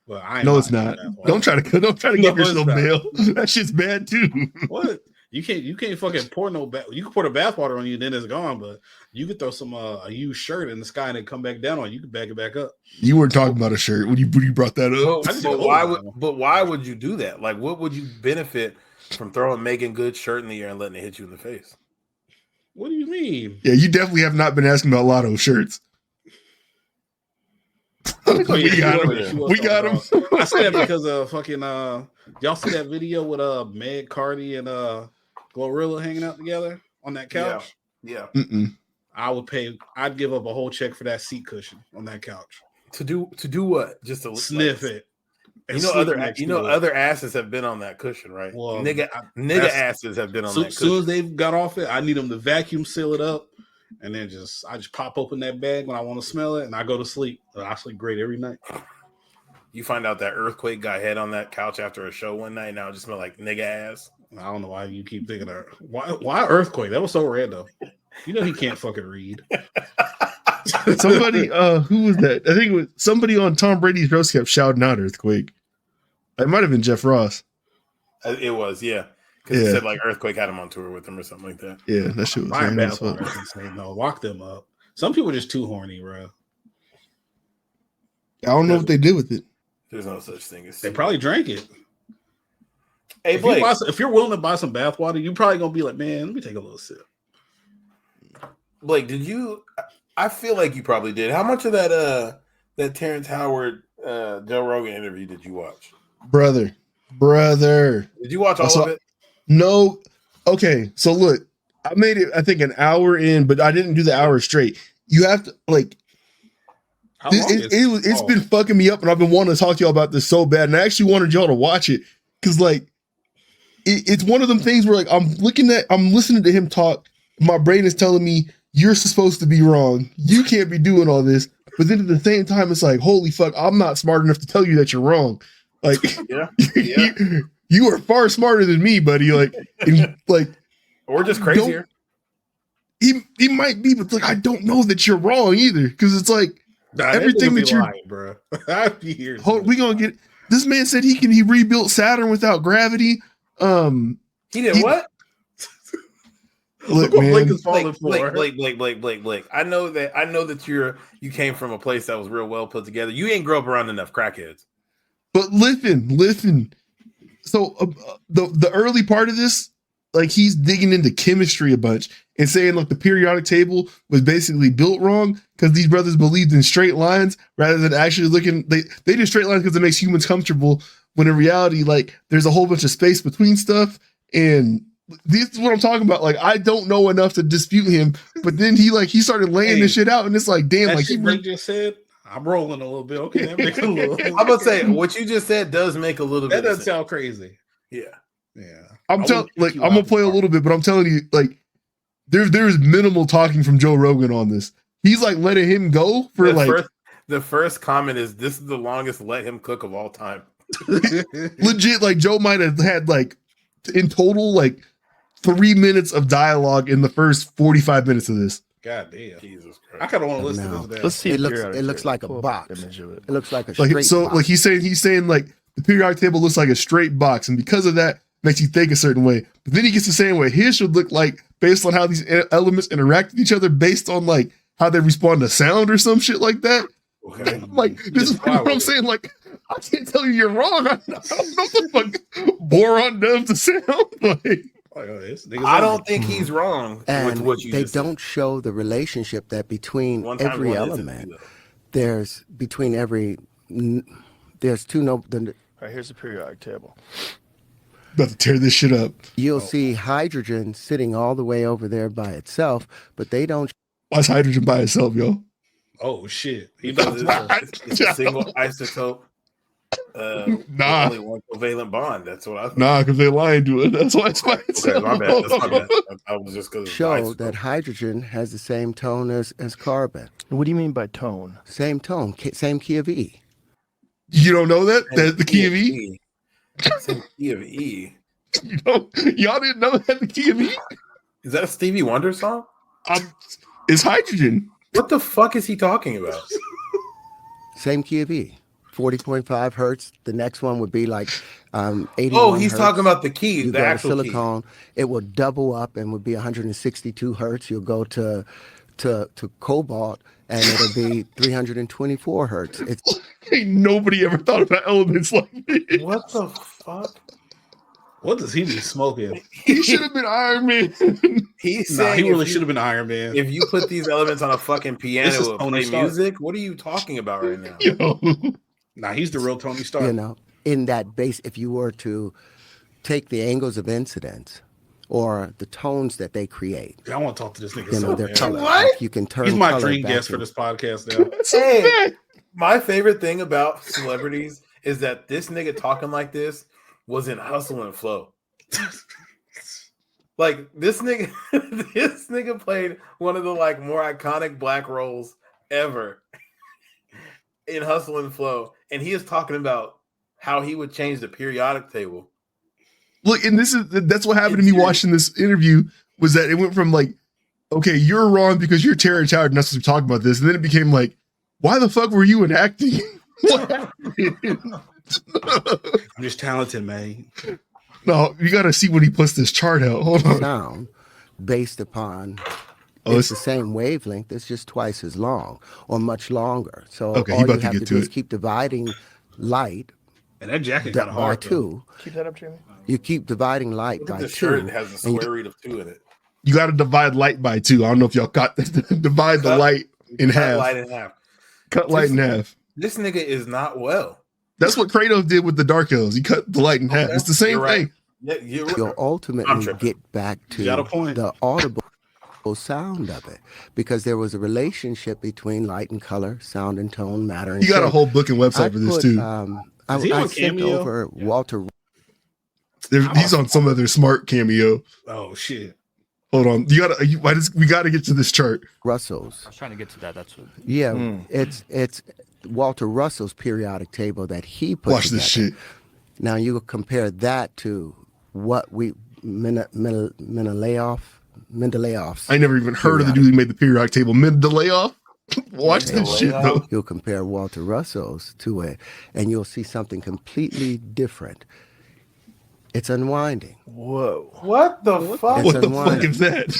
But I ain't No, it's buying not. bathwater. Don't try to No, give it's yourself not. bail. That shit's bad too. What? You can't fucking pour no bath. You can pour the bathwater on you, then it's gone. But you could throw some a used shirt in the sky and it come back down on you. You can back it back up. You weren't talking about a shirt when you brought that up. I just But did why would you do that? Like, what would you benefit from throwing Megan Good shirt in the air and letting it hit you in the face? What do you mean? Yeah, you definitely have not been asking about Lotto shirts. We got him. We got him. I say that because fucking y'all see that video with Meg Cardi and Glorilla hanging out together on that couch? Yeah. Mm-mm. I'd give up a whole check for that seat cushion on that couch. To do what? Just to Sniff it. And You know, sleep next to it. other asses have been on that cushion, right? Well, nigga that's- asses have been on So, that as soon as cushion. they got off it, I need them to vacuum seal it up, and then I just pop open that bag when I want to smell it, and I go to sleep. I sleep great every night. You find out that earthquake got head on that couch after a show one night. Now it just smell like nigga ass. I don't know why you keep thinking of why earthquake. That was so random. You know he can't fucking read. Somebody, who was that? I think it was somebody on Tom Brady's roast kept shouting out earthquake. It might have been Jeff Ross. It was, yeah. Because Yeah. he said like earthquake had him on tour with him or something like that. Yeah, that shit was Buying random as fuck. bathwater is insane. No, lock them up. Some people are just too horny, bro. I don't know what they did with it. There's no such thing as They probably drank it. Hey If, you Blake, buy if you're willing to buy some bathwater, you're probably gonna be like, man, let me take a little sip. did you? I feel like you probably did. How much of that Terrance Howard Joe Rogan interview did you watch? Brother. Did you watch all of it? No. Okay, so look, I made it, I think, an hour in, but I didn't do the hour straight. You have to, like, How long is it's been fucking me up, and I've been wanting to talk to y'all about this so bad, and I actually wanted y'all to watch it, because, like, it's one of them things where, like, I'm listening to him talk, my brain is telling me, you're supposed to be wrong, you can't be doing all this, but then at the same time, it's like, holy fuck, I'm not smart enough to tell you that you're wrong. Like, Yeah. you are far smarter than me, buddy. Like, Or just crazier. he might be, but like, I don't know that you're wrong either. Because it's like everything that you're lying, bro. I'd be here. we gonna get. This man said he rebuilt Saturn without gravity. He did what? Look, what Blake man, is falling for. Blake. I know that you came from a place that was real well put together. You ain't grow up around enough crackheads. but listen. So the early part of this, like, he's digging into chemistry a bunch and saying like the periodic table was basically built wrong because these brothers believed in straight lines rather than actually looking. They do straight lines because it makes humans comfortable. When in reality, like, there's a whole bunch of space between stuff, and this is what I'm talking about. Like, I don't know enough to dispute him, but then he started laying this shit out, and it's like, damn, That like shit Blake just said. I'm rolling a little bit. Okay, that makes a little. I'm gonna say what you just said does make a little That bit. doesn't sound crazy. Yeah. I'm wouldn't kick like, you I'm out gonna the play a car. little bit, but I'm telling you, like, there's minimal talking from Joe Rogan on this. He's like letting him go for The first comment is, "This is the longest let him cook of all time." legit. Like, Joe might have had like in total like 3 minutes of dialogue in the first 45 minutes of this. God damn. Jesus I Christ. kind of want to listen Now, to this now. Let's see. It a looks periodic like a table. Pull up box. image of it. It looks like a Like straight so, box. like he's saying like the periodic table looks like a straight box, and because of that, makes you think a certain way. But then he gets to saying what his should look like based on how these elements interact with each other, based on like how they respond to sound or some shit like that. Okay. I'm like, this is what I'm saying. Like, I can't tell you you're wrong. I don't know what the fuck boron does to sound like. I don't think he's wrong with and what you they just said. don't show the relationship that between One time every one isn't element. two, though. There's between every. There's two no. All right, here's the periodic table. About to tear this shit up. You'll see hydrogen sitting all the way over there by itself, but they don't. Why's hydrogen by itself, yo? Oh shit! He Because does it's a single isotope. Nah. Only one covalent bond. That's what I thought. Nah, because they lying to it. That's why it's by Okay, itself. my bad. That's my bad. I was just because Show that hydrogen has the same tone as carbon. What do you mean by tone? Same tone, same key of E. You don't know that? That's the key of E? Same key of E. Y'all didn't know that the key of E? Is that a Stevie Wonder song? It's hydrogen. What the fuck is he talking about? Same key of E. 40.5 hertz. The next one would be like 81 Oh, he's hertz. talking about the key, You the go to actual silicone, it will double up and would be 162 hertz. You'll go to cobalt and it'll be 324 hertz. It's Ain't nobody ever thought about elements like this. key. What the fuck? What does he be smoking? He should have been Iron Man. He's Nah, saying he really if should have been Iron Man. If you put these elements on a fucking piano This is and Tony play Stark. music, what are you talking about right now? Yo. Nah, he's the real Tony Stark. you know, in that base, if you were to take the angles of incidence or the tones that they create, I want to talk to this nigga. you know, so their bad. color. What? Like you can turn. He's my color dream back guest for and- this podcast now. Hey, my favorite thing about celebrities is that this nigga talking like this was in Hustle and Flow. Like this nigga, this nigga played one of the like more iconic black roles ever in Hustle and Flow, and he is talking about how he would change the periodic table. Look, and that's what happened to me watching this interview was that it went from like, okay, you're wrong because you're Terrance Howard and that's what we're talking about this. And then it became like, why the fuck were you in acting? What happened? I'm just talented, man. No, you got to see when he puts this chart out. Hold on. sound based upon Oh, it's the same wavelength. It's just twice as long or much longer. So Okay, he all about you to have get to to do is it. keep dividing light And that jacket by got hard too. 2. Keep that up, Jamie. You keep dividing light Look at by the 2. shirt; it has a and square you- root of 2 in it. You got to divide light by 2. I don't know if y'all got that. Divide the Cut- light in Cut half. light in half. Cut light in half. This nigga is not well. That's what Kratos did with the Dark Elves. He cut the light in half. Okay, It's the same you're right. thing. Yeah, You'll I'm ultimately tripping. get back You got a to point. the audible sound of it because there was a relationship between light and color, sound and tone, matter and You got a shape. whole book and website for this too. Is he I on sent Cameo? over Walter He's on some other smart cameo. Oh shit! Hold on. We got to get to this chart. Russell's. I was trying to get to that. That's what. Yeah, it's Walter Russell's periodic table that he put Watch this together. shit. Now you compare that to what we Mendeleev's. I never even heard of the dude who made the periodic table. Mendeleev. Watch this shit though. You'll compare Walter Russell's to it, and you'll see something completely different. It's unwinding, Whoa. What the fuck? It's What the unwinding. fuck is that?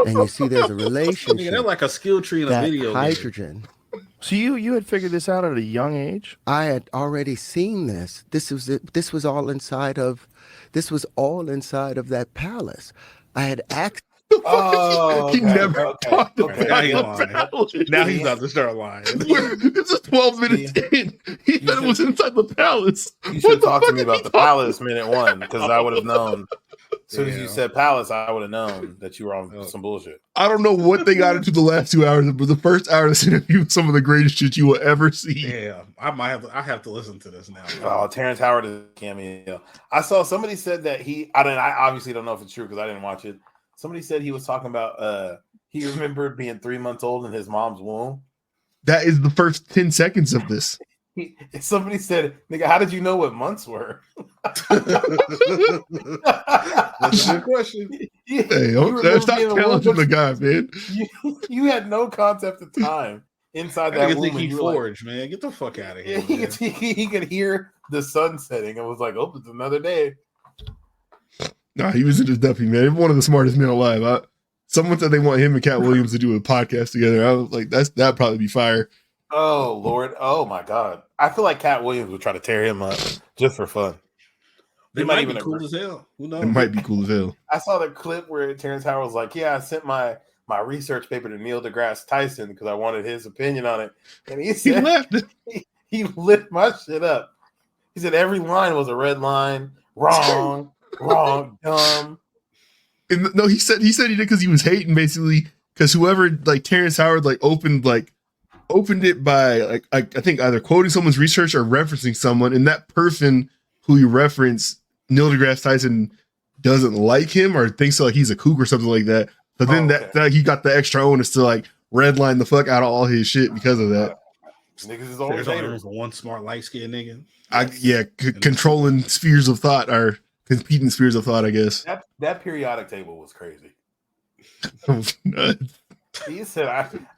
and you see there's a Nigga, they're relationship. like a skill tree in a That video. game. hydrogen. So you had figured this out at a young age? I had already seen this. This was all inside of that palace. I had access. Oh, He never talked okay. Now about he's lying. Now he's about to start lying. This is 12 minutes in. He said it was inside the palace. You What should the talk to fuck me is about he the talking- palace minute 1 because I would have known. As soon as you Damn. said palace, I would have known that you were on some bullshit. I don't know what they got into the last 2 hours, but the first hour of this interview was some of the greatest shit you will ever see. Yeah, I have to listen to this now. Oh, Terrance Howard is a cameo. I saw somebody said that I obviously don't know if it's true because I didn't watch it. Somebody said he was talking about he remembered being 3 months old in his mom's womb. That is the first 10 seconds of this. Somebody said, "Nigga, how did you know what months were?" That's a good question. You Hey, remember stop being in the womb, challenging but the guy, man. you had no concept of time inside That that nigga womb, think and he you were like, forged, man. Get the fuck out of yeah, here, man. he could hear the sun setting. It was like, oh, it's another day. Nah, he was in his Duffy, man. One of the smartest men alive. Someone said they want him and Cat Williams to do a podcast together. I was like, that'd probably be fire. Oh Lord, oh my God! I feel like Cat Williams would try to tear him up just for fun. They He might even be cool agree. as hell. Who knows? It might be cool as hell. I saw the clip where Terrence Howard was like, "Yeah, I sent my research paper to Neil deGrasse Tyson because I wanted his opinion on it," and he He said left. he lit my shit up. He said every line was a red line, wrong, dumb. And no, he said he did because he was hating basically because whoever like Terrence Howard opened it by I think either quoting someone's research or referencing someone, and that person who you reference, Neil deGrasse Tyson, doesn't like him or thinks he's a kook or something like that. But then that he got the extra onus to redline the fuck out of all his shit because of that. Niggas is always There's only room haters. for one smart light skinned nigga. Controlling spheres of thought or competing spheres of thought, I guess. That periodic table was crazy. Nuts. He said,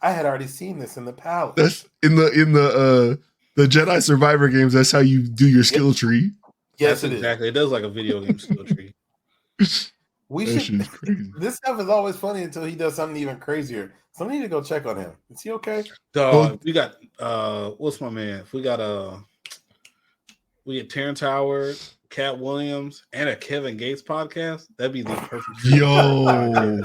"I had already seen this in the palace." That's in the Jedi Survivor games. That's how you do your skill tree. Yes, That's exactly. It does like a video game skill tree. That shit is crazy. This stuff is always funny until he does something even crazier. So I need to go check on him. Is he okay? Dog, we got what's my man? If we got Terrence Howard, Cat Williams, and a Kevin Gates podcast, that'd be the perfect. Yo,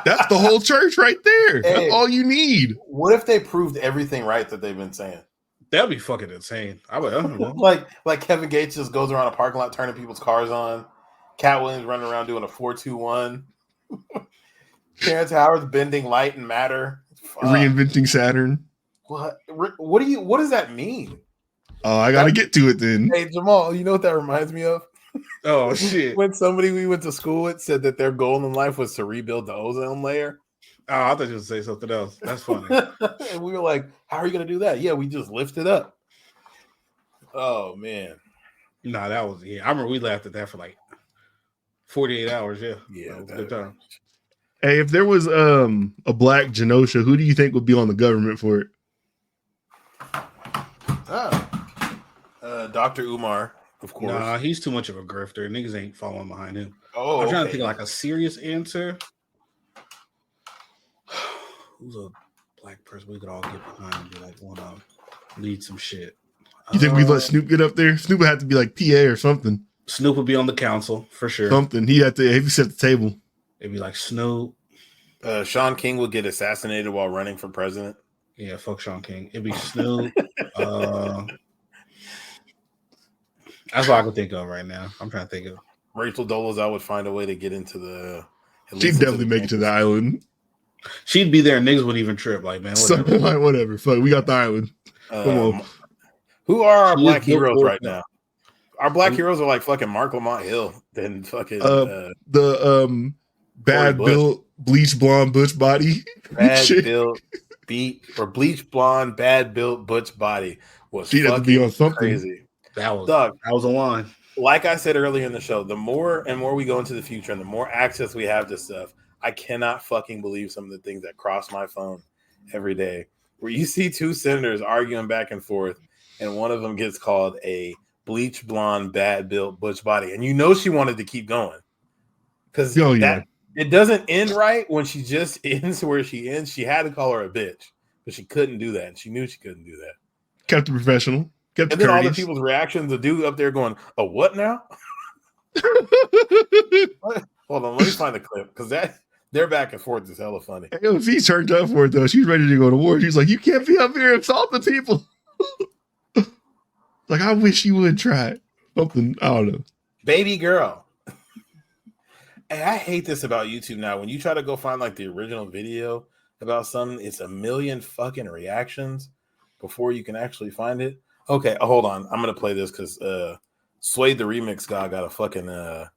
that's the whole church right there. Hey. That's all you need. What if they proved everything right that they've been saying? That'd be fucking insane. I would. Like Kevin Gates just goes around a parking lot turning people's cars on. Cat Williams running around doing a 4-2-1. Terrence Howard's bending light and matter. Reinventing Saturn. What does that mean? Oh, I gotta get to it then. Hey Jamal, you know what that reminds me of? Oh shit! When somebody we went to school with said that their goal in life was to rebuild the ozone layer. Oh, I thought you would say something else. That's funny. And we were like, "How are you going to do that?" Yeah, we just lift it up. Oh man, Nah, that was I remember we laughed at that for like 48 hours. Yeah, yeah, that was a good time. Hey, if there was a black Genosha, who do you think would be on the government for it? Dr. Umar, of course. Nah, he's too much of a grifter. Niggas ain't following behind him. Oh, I'm trying to think of like a serious answer. Who's a black person we could all get behind and be like, want to lead some shit? You think we'd let Snoop get up there? Snoop would have to be like PA or something. Snoop would be on the council for sure. Something. He'd set the table. It'd be like Snoop. Sean King would get assassinated while running for president. Yeah, fuck Sean King. It'd be Snoop. That's what I can think of right now. I'm trying to think of. Rachel Dolezal would find a way to get into the. She'd definitely make it to the island. She'd be there and niggas wouldn't even trip. Like, man, whatever. Something like whatever. Fuck, we got the island. Come on. Who are our She black is Bill heroes Cosby. right now? Our black heroes are like fucking Mark Lamont Hill. Then fucking The bad Bush. built, bleach blonde butch body. bad Shit. built bleach blonde bad built butch body was She'd have to be fucking on something. crazy. That was Dog, a line. like I said earlier in the show, the more and more we go into the future and the more access we have to stuff, I cannot fucking believe some of the things that cross my phone every day. Where you see two senators arguing back and forth, and one of them gets called a bleach blonde, bad built butch body, and you know she wanted to keep going because it doesn't end right when she just ends where she ends. She had to call her a bitch, but she couldn't do that, and she knew she couldn't do that. Kept it professional. Kept And it then all the courteous. people's reactions, the dude up there going, "Oh, what now?" Hold on, let me find the clip because their back and forth is hella funny. She turned up for it though. She's ready to go to war. She's like, "You can't be up here insulting people." Like, I wish you would try it. Something, I don't know. Baby girl. Hey, I hate this about YouTube now. When you try to go find like the original video about something, it's a million fucking reactions before you can actually find it. Okay, hold on. I'm gonna play this because Sway the remix guy got a fucking a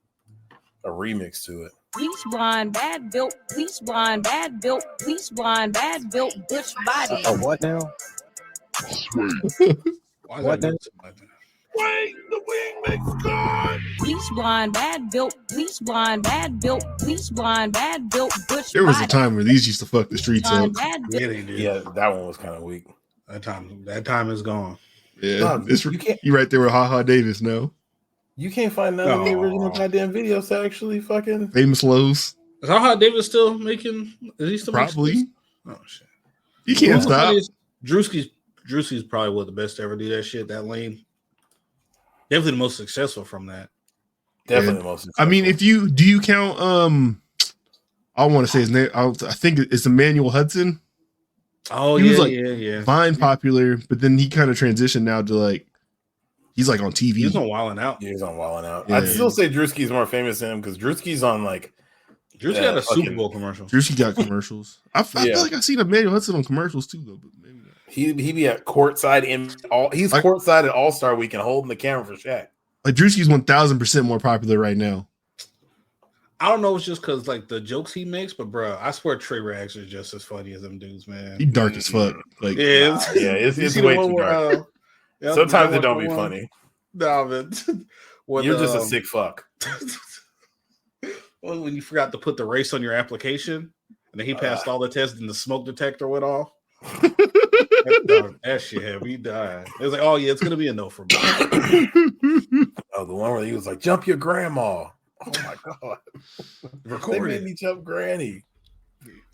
remix to it. Bleach blonde, bad built, bleach blonde, bad built, bleach blonde, bad built, butch body. What now? Why What? that do like that? Wait, the wing makes gone. Bleach blonde, bad built. Bleach blonde, bad built. Bleach blonde, bad built. Bush There was a body. time where these used to fuck the streets up. Blonde, bad built. Yeah, they did. Yeah, that one was kind of weak. That time is gone. Yeah, Dog, it's, you can't- you right there with HaHa Davis now. You can't find none of the Aw. original goddamn videos to actually fucking. Famous Lows. Is HaHa Davis still making? Is he still making Probably. skits? Oh shit! You can't What's stop. funny is Drewski's probably one of the best to ever do that shit. That lane, definitely the most successful from that. Definitely Yeah. the most. I mean, if you do you count I want to say his name. I think it's Emmanuel Hudson. Oh He yeah, was, like, yeah. Vine popular, but then he kind of transitioned now to like he's like on TV. He's on Wildin' Out. He's on Wildin' Out. Yeah. I'd still say Drewski's more famous than him because Drewski's on like Drewski had a Super Bowl commercial. Drewski got commercials. I Yeah. feel like I've seen Emmanuel Hudson on commercials too, though. But maybe not. he be at courtside in all. He's Like- courtside at All Star Weekend holding the camera for Shaq. Like Drewski's 1000% more popular right now. I don't know if it's just because like the jokes he makes, but bro, I swear Trey Rags is just as funny as them dudes, man. He dark as fuck. Like Yeah, It's you see the way one too where, dark. yeah, Sometimes the it don't one- be funny. Nah, man. When, You're just a sick fuck. when you forgot to put the race on your application, and then he passed all the tests, and the smoke detector went off. That shit had me dying. It was like, oh yeah, it's gonna be a no for me. Oh, the one where he was like, "Jump your grandma." Oh my god! They Record made it. me jump Granny.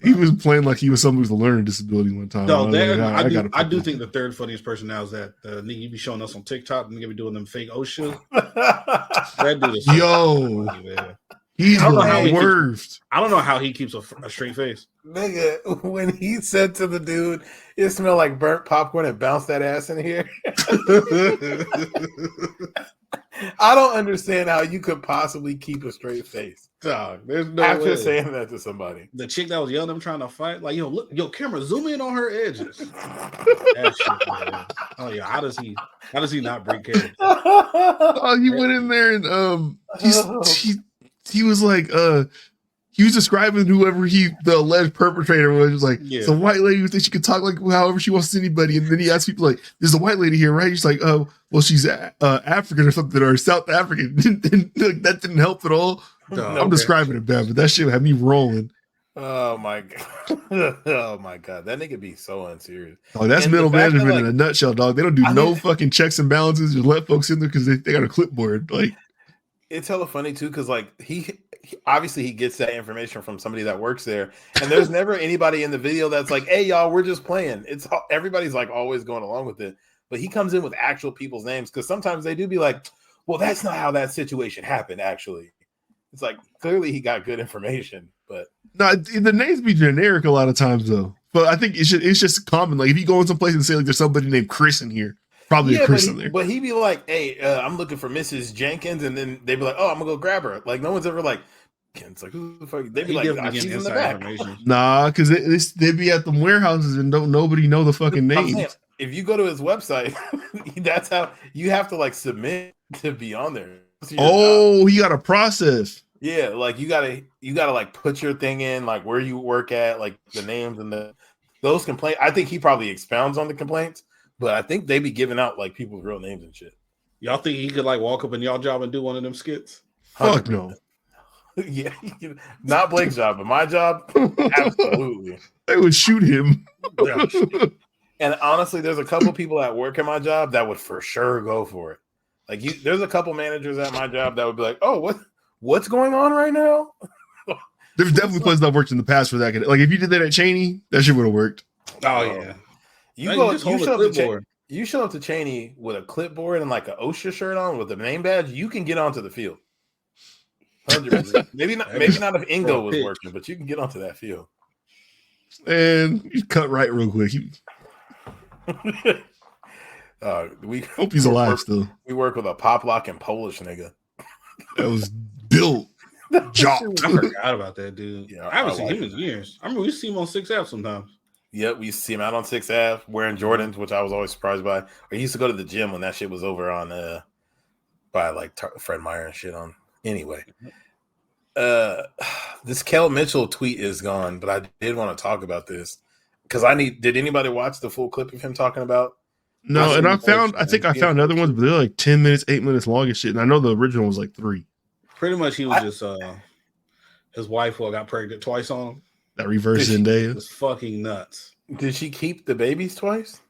he was playing like he was someone with a learning disability one time. No, was that, like, I gotta do put think the third funniest person now is that nigga you be showing us on TikTok and nigga be doing them fake OSHA. Nigga, That dude is this- Yo, funny, man. he's I don't know how he the keeps- worst. I don't know how he keeps a straight face. when he said to the dude, "It smelled like burnt popcorn and bounced that ass in here," I don't understand how you could possibly keep a straight face Dog, there's no after way. saying that to somebody. The chick that was yelling at him trying to fight, like, yo, look, yo, camera, zoom in on her edges. That shit, man. Oh yeah, how does he not break character? Oh, he went in there and he was like he was describing whoever the alleged perpetrator was. He was like, Yeah. it's a white lady who thinks she can talk like however she wants to anybody. And then he asked people like, there's a white lady here, right? He's like, oh, well, she's African or something, or South African. And, like, that didn't help at all. Dog, I'm describing it bad, but that shit had me rolling. Oh my god! Oh my god! That nigga be so unserious. Oh, that's And the middle fact that, management in like, a nutshell, dog. They don't do I no mean- fucking checks and balances. Just let folks in there because they got a clipboard. Like, It's hella funny too, because like he obviously he gets that information from somebody that works there, and there's never anybody in the video that's like, "Hey y'all, we're just playing." It's everybody's like always going along with it, but he comes in with actual people's names because sometimes they do be like, "Well, that's not how that situation happened." Actually, it's like clearly he got good information, but no, the names be generic a lot of times though. But I think it's just common. Like if you go in some place and say like there's somebody named Chris in here, probably a Chris in there. but he be like, "Hey, I'm looking for Mrs. Jenkins," and then they be like, "Oh, I'm gonna go grab her." Like no one's ever like, "It's like who the fuck?" They be He like, definitely "Nah, getting she's in the inside back." information. Nah, because they be at the warehouses and don't nobody know the fucking I'm saying, names. if you go to his website, that's how you have to like submit to be on there. That's your job. Oh, he got a process. Yeah, like you gotta like put your thing in, like where you work at, like the names and those complaints. I think he probably expounds on the complaints, but I think they be giving out like people's real names and shit. Y'all think he could like walk up in y'all job and do one of them skits? Fuck no. Yeah, not Blake's job, but my job, absolutely. They would shoot him. Yeah. And honestly, there's a couple people that work at my job that would for sure go for it. Like there's a couple managers at my job that would be like, "Oh, what's going on right now?" There's definitely places I've worked in the past for that. Like if you did that at Cheney, that shit would have worked. Oh yeah. You Hey, go, just you hold a show up to clipboard. you show up to Cheney with a clipboard and like an OSHA shirt on with a name badge, you can get onto the field. 100%. Maybe not if Ingo was pitch. working, but you can get onto that field. And you cut right real quick. We Hope he's alive still. We work with a pop lock and Polish nigga. That was built. Jocked. I forgot about that dude. Yeah, I haven't I seen like him in years. I remember we see him on 6 Ave sometimes. Yep, we used to see him out on 6th Ave wearing Jordans, which I was always surprised by. Or he used to go to the gym when that shit was over on by like Fred Meyer and shit on. Anyway, this Kel Mitchell tweet is gone, but I did want to talk about this because did anybody watch the full clip of him talking about No, and I man. think I found other ones, but they're like 10 minutes, 8 minutes long and shit. And I know the original was like 3. Pretty much, he was just his wife got pregnant twice on him. That reverse It Zendaya. was fucking nuts. Did she keep the babies twice?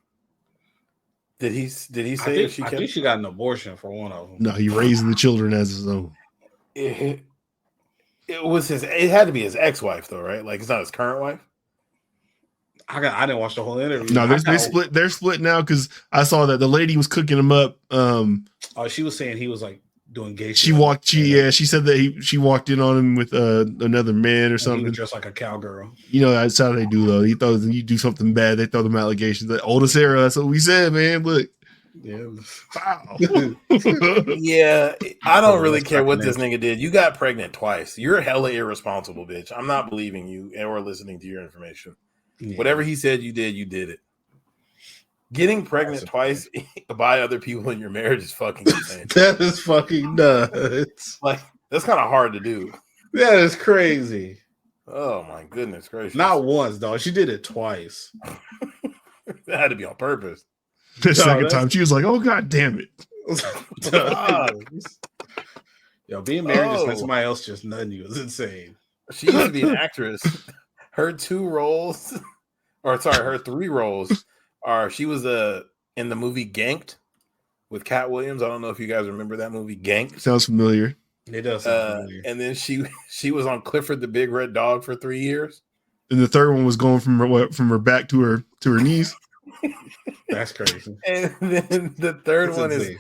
Did he say I think she got an abortion for one of them. No, he raised the children as his own. It was his. It had to be his ex-wife, though, right? Like, it's not his current wife. I didn't watch the whole interview. No, they're split now because I saw that the lady was cooking him up. She was saying he was like doing gay. She said that she walked in on him with another man or something. He was dressed like a cowgirl. You know, that's how they do though. He thought you do something bad, they throw them allegations. The oldest era, that's what we said, man. Look. Yeah. Wow. Yeah, I don't really care what this nigga did. You got pregnant twice. You're hella irresponsible, bitch. I'm not believing you or listening to your information. Yeah. Whatever he said you did it. Getting pregnant twice by other people in your marriage is fucking insane. That is fucking nuts. Like, that's kind of hard to do. That is crazy. Oh my goodness gracious. Not once, dog. She did it twice. That had to be on purpose. The second time, she was like, "Oh god damn it!" Yo, being married just let somebody else just nutting you is insane. She used to be an actress. Her 3 roles are she was in the movie Ganked with Cat Williams. I don't know if you guys remember that movie Ganked. Sounds familiar. It does sound familiar. And then she was on Clifford the Big Red Dog for 3 years. And the third one was going from her back to her knees. That's crazy. And then the third one is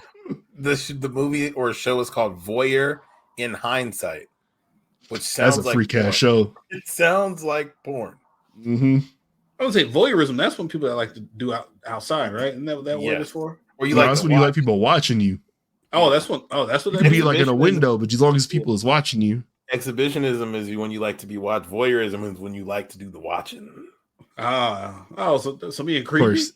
the movie or show is called Voyeur in Hindsight, which sounds that's a like freak ass show. It sounds like porn. Mm-hmm. I would say voyeurism. That's when people that like to do outside, right? Isn't that what that word is for? Or you that's when you like people watching you. Oh, that's what that could be like in a window, but as long as people is watching you. Exhibitionism is when you like to be watched. Voyeurism is when you like to do the watching. So being creepy. Of course.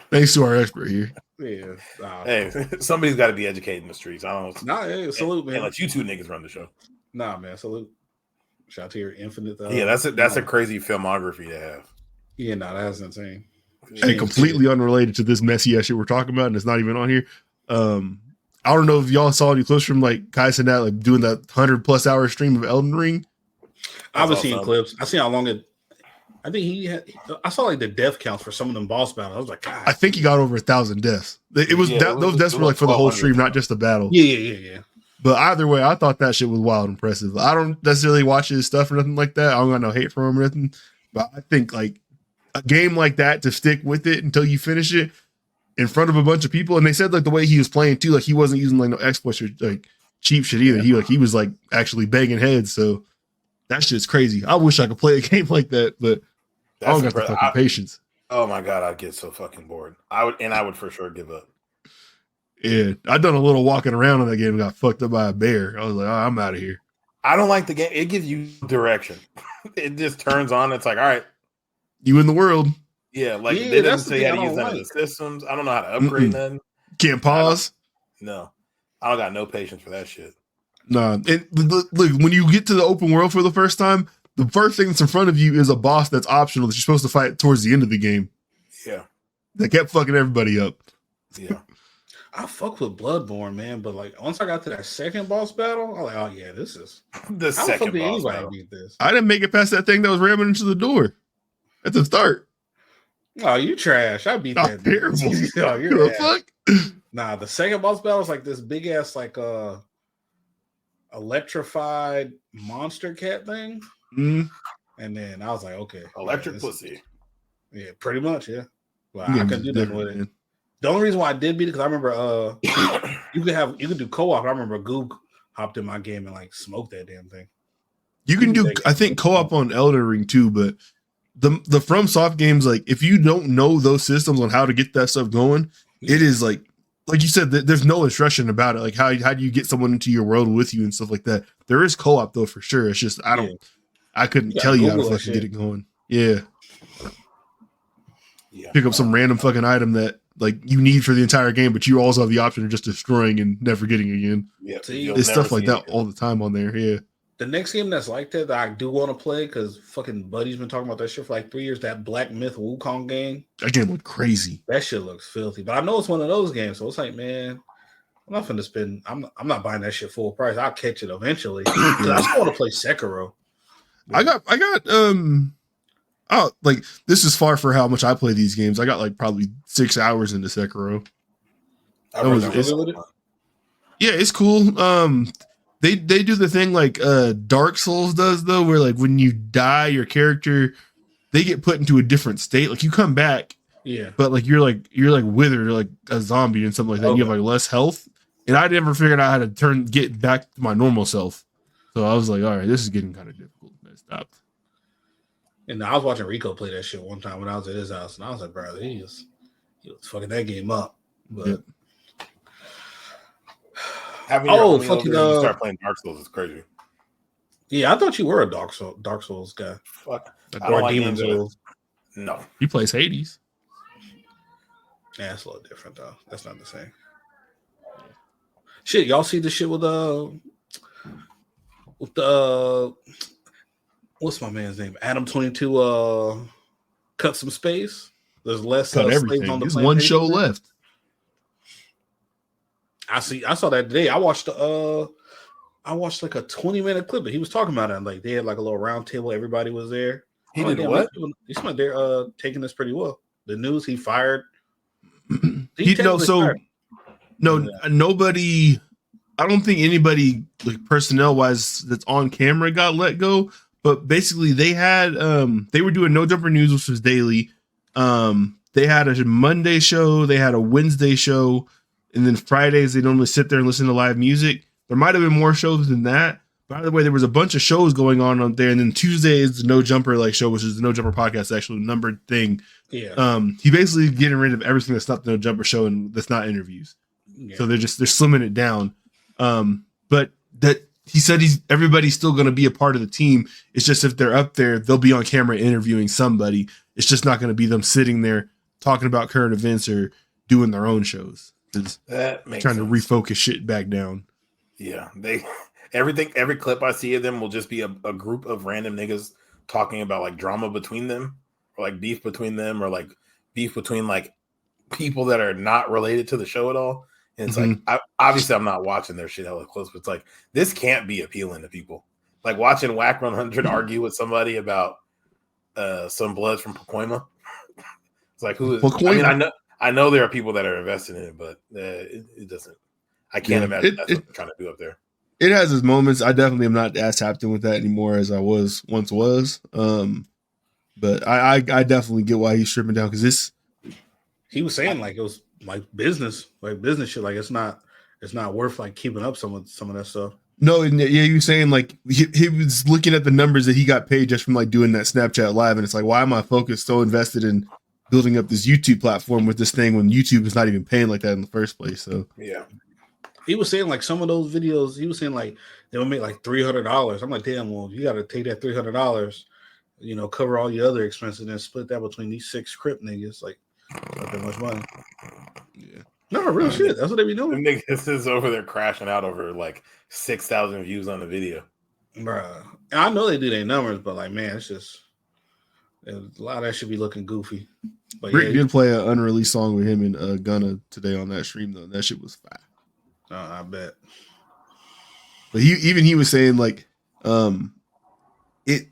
Thanks to our expert here. Yeah. Hey, somebody's got to be educated in the streets. I don't know. Hey, salute, man. Can't let you 2 niggas run the show. Nah, man, salute. Shout out to your infinite. Yeah, that's a crazy filmography to have. Yeah, that's insane. Hey, completely unrelated to this messy ass shit we're talking about, and it's not even on here. I don't know if y'all saw any clips from like Kai Cenat like doing that 100+ hour stream of Elden Ring. I've been seeing clips. I seen how long it. I think I saw like the death counts for some of them boss battles. I was like, God. I think he got over 1,000 deaths. Those deaths were like for the whole stream, not just the battle. Yeah. But either way, I thought that shit was wild impressive. I don't necessarily watch his stuff or nothing like that. I don't got no hate for him or nothing. But I think like a game like that to stick with it until you finish it in front of a bunch of people. And they said like the way he was playing too, like he wasn't using like no exploits or like cheap shit either. He was like actually banging heads. So that shit's crazy. I wish I could play a game like that, but I don't got the fucking patience. Oh my god, I'd get so fucking bored. I would for sure give up. Yeah, I done a little walking around in that game and got fucked up by a bear. I was like, I'm out of here. I don't like the game. It gives you direction. It just turns on. It's like, all right, you in the world. Yeah, like they doesn't say how to use none of the systems. I don't know how to upgrade nothing. Can't pause. No, I don't got no patience for that shit. Nah, and look, when you get to the open world for the first time, the first thing that's in front of you is a boss that's optional that you're supposed to fight towards the end of the game. Yeah, that kept fucking everybody up. Yeah. I fuck with Bloodborne, man, but like once I got to that second boss battle, I'm like, oh yeah, this is the second boss battle. Beat this? I didn't make it past that thing that was ramming into the door at the start. Oh, you trash! I beat that. Terrible. Oh, you're fuck. Nah, the second boss battle is like this big ass like electrified monster cat thing, and then I was like, okay, electric pussy. Yeah, pretty much. Yeah, well, I couldn't do nothing with it. The only reason why I did beat it because I remember you could do co-op. I remember Goog hopped in my game and like smoked that damn thing. You can do I think co-op on Elden Ring too, but the FromSoft games, like if you don't know those systems on how to get that stuff going, it is like you said, there's no instruction about it. Like how do you get someone into your world with you and stuff like that. There is co-op though for sure. It's just I couldn't tell you how to fucking get it going. Yeah. Pick up some random fucking item that like you need for the entire game, but you also have the option of just destroying and never getting again. Yeah, it's stuff like that all the time on there. Yeah, The next game that's like that I do want to play because fucking Buddy's been talking about that shit for like 3 years. That Black Myth Wukong game. That game looked crazy. That shit looks filthy. But I know it's one of those games, so it's like, man, I'm not finna spend. I'm not buying that shit full price. I'll catch it eventually. Because I still want to play Sekiro. I got oh, like this is far for how much I play these games. I got like probably 6 hours into Sekiro. Yeah, it's cool. They do the thing like Dark Souls does though, where like when you die, your character they get put into a different state. Like you come back, Yeah, but like you're withered, like a zombie and something like that. Okay. You have like less health, and I never figured out how to get back to my normal self. So I was like, all right, this is getting kind of difficult. I stopped. and I was watching Rico play that shit one time when I was at his house, and I was like, bro, he was fucking that game up. But Yep. Having Oh, your homie fucking, over and you start playing Dark Souls is crazy. yeah, I thought you were a Dark Souls guy Fuck. I I don't don't or like Demon games that- Souls. No. He plays Hades. Yeah, it's a little different though. That's not the same. Shit, y'all see the shit with the what's my man's name? Adam 22 cut some space. There's less Cut slaves everything. on the There's plantation. one show left. I saw that today. I watched like a 20-minute clip, but he was talking about it. Like they had like a little round table, everybody was there. He I'm like, did damn, what? These men they're taking this pretty well. The news he fired. Nobody. I don't think anybody like personnel wise that's on camera got let go. But basically, they had they were doing No Jumper News, which was daily. They had a Monday show, they had a Wednesday show, and then Fridays they normally sit there and listen to live music. There might have been more shows than that. By the way, there was a bunch of shows going on there, and then Tuesday is the No Jumper like show, which is the No Jumper podcast, actually numbered thing. Yeah. He basically getting rid of everything that's not the No Jumper show and that's not interviews. Yeah. So they're slimming it down. But that he said everybody's still going to be a part of the team. It's just if they're up there, they'll be on camera interviewing somebody. It's just not going to be them sitting there talking about current events or doing their own shows. It's That makes trying sense. to refocus shit back down. Yeah, every clip I see of them will just be a group of random niggas talking about like drama between them, or like beef between them, or like beef between like people that are not related to the show at all. And it's like, obviously I'm not watching their shit hella close, but it's like this can't be appealing to people. Like watching Whack 100 argue with somebody about some bloods from Pacoima. It's like who is? Pacoima. I mean, I know there are people that are invested in it, but it doesn't. I can't imagine that's what they're trying to do up there. It has its moments. I definitely am not as tapped in with that anymore as I once was. But I definitely get why he's stripping down because this. He was saying like it was like business shit. Like it's not worth like keeping up some of that stuff. No, yeah, he was saying like he was looking at the numbers that he got paid just from like doing that Snapchat live, and it's like, why am I focused so invested in building up this YouTube platform with this thing when YouTube is not even paying like that in the first place? So Yeah. He was saying like some of those videos, he was saying like they would make like $300. I'm like, damn, well, you got to take that $300, cover all your other expenses and split that between these 6 Crip niggas. Like, not that much money. yeah, No, real shit. That's what they be The doing, niggas is over there crashing out over like 6,000 views on the video. bruh. And I know they do their numbers, but like, man, it's just a lot of that should be looking goofy. But Rick yeah, did play an unreleased song with him and Gunna today on that stream though. That shit was fire. I bet. But he was saying like, it'd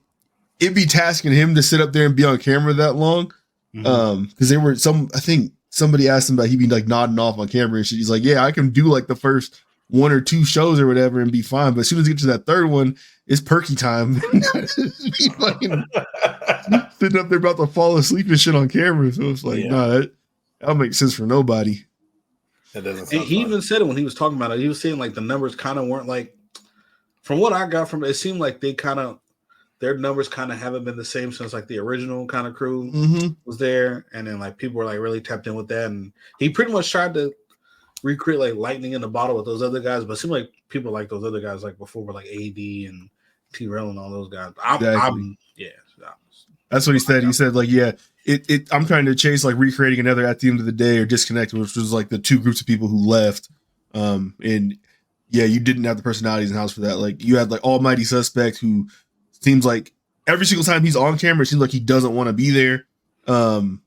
be tasking him to sit up there and be on camera that long. Because there were I think somebody asked him about he'd be like nodding off on camera and shit. He's like, yeah, I can do like the first 1 or 2 shows or whatever and be fine. But as soon as you get to that third one, it's perky time. He fucking sitting up there about to fall asleep and shit on camera. So it's like, nah, that'll make sense for nobody. That doesn't And sound he fun. even said it when he was talking about it. He was saying like the numbers kind of weren't like, from what I got from it, it seemed like their numbers kind of haven't been the same since like the original kind of crew was there, and then like people were like really tapped in with that, and he pretty much tried to recreate like lightning in the bottle with those other guys, but it seemed like people like those other guys like before were like AD and T-Rail and all those guys. That's what he said. He said like, yeah, I'm trying to chase like recreating another At the End of the Day or Disconnected, which was like the 2 groups of people who left. And yeah, you didn't have the personalities in house for that. Like you had like Almighty Suspect, who seems like every single time he's on camera, it seems like he doesn't want to be there.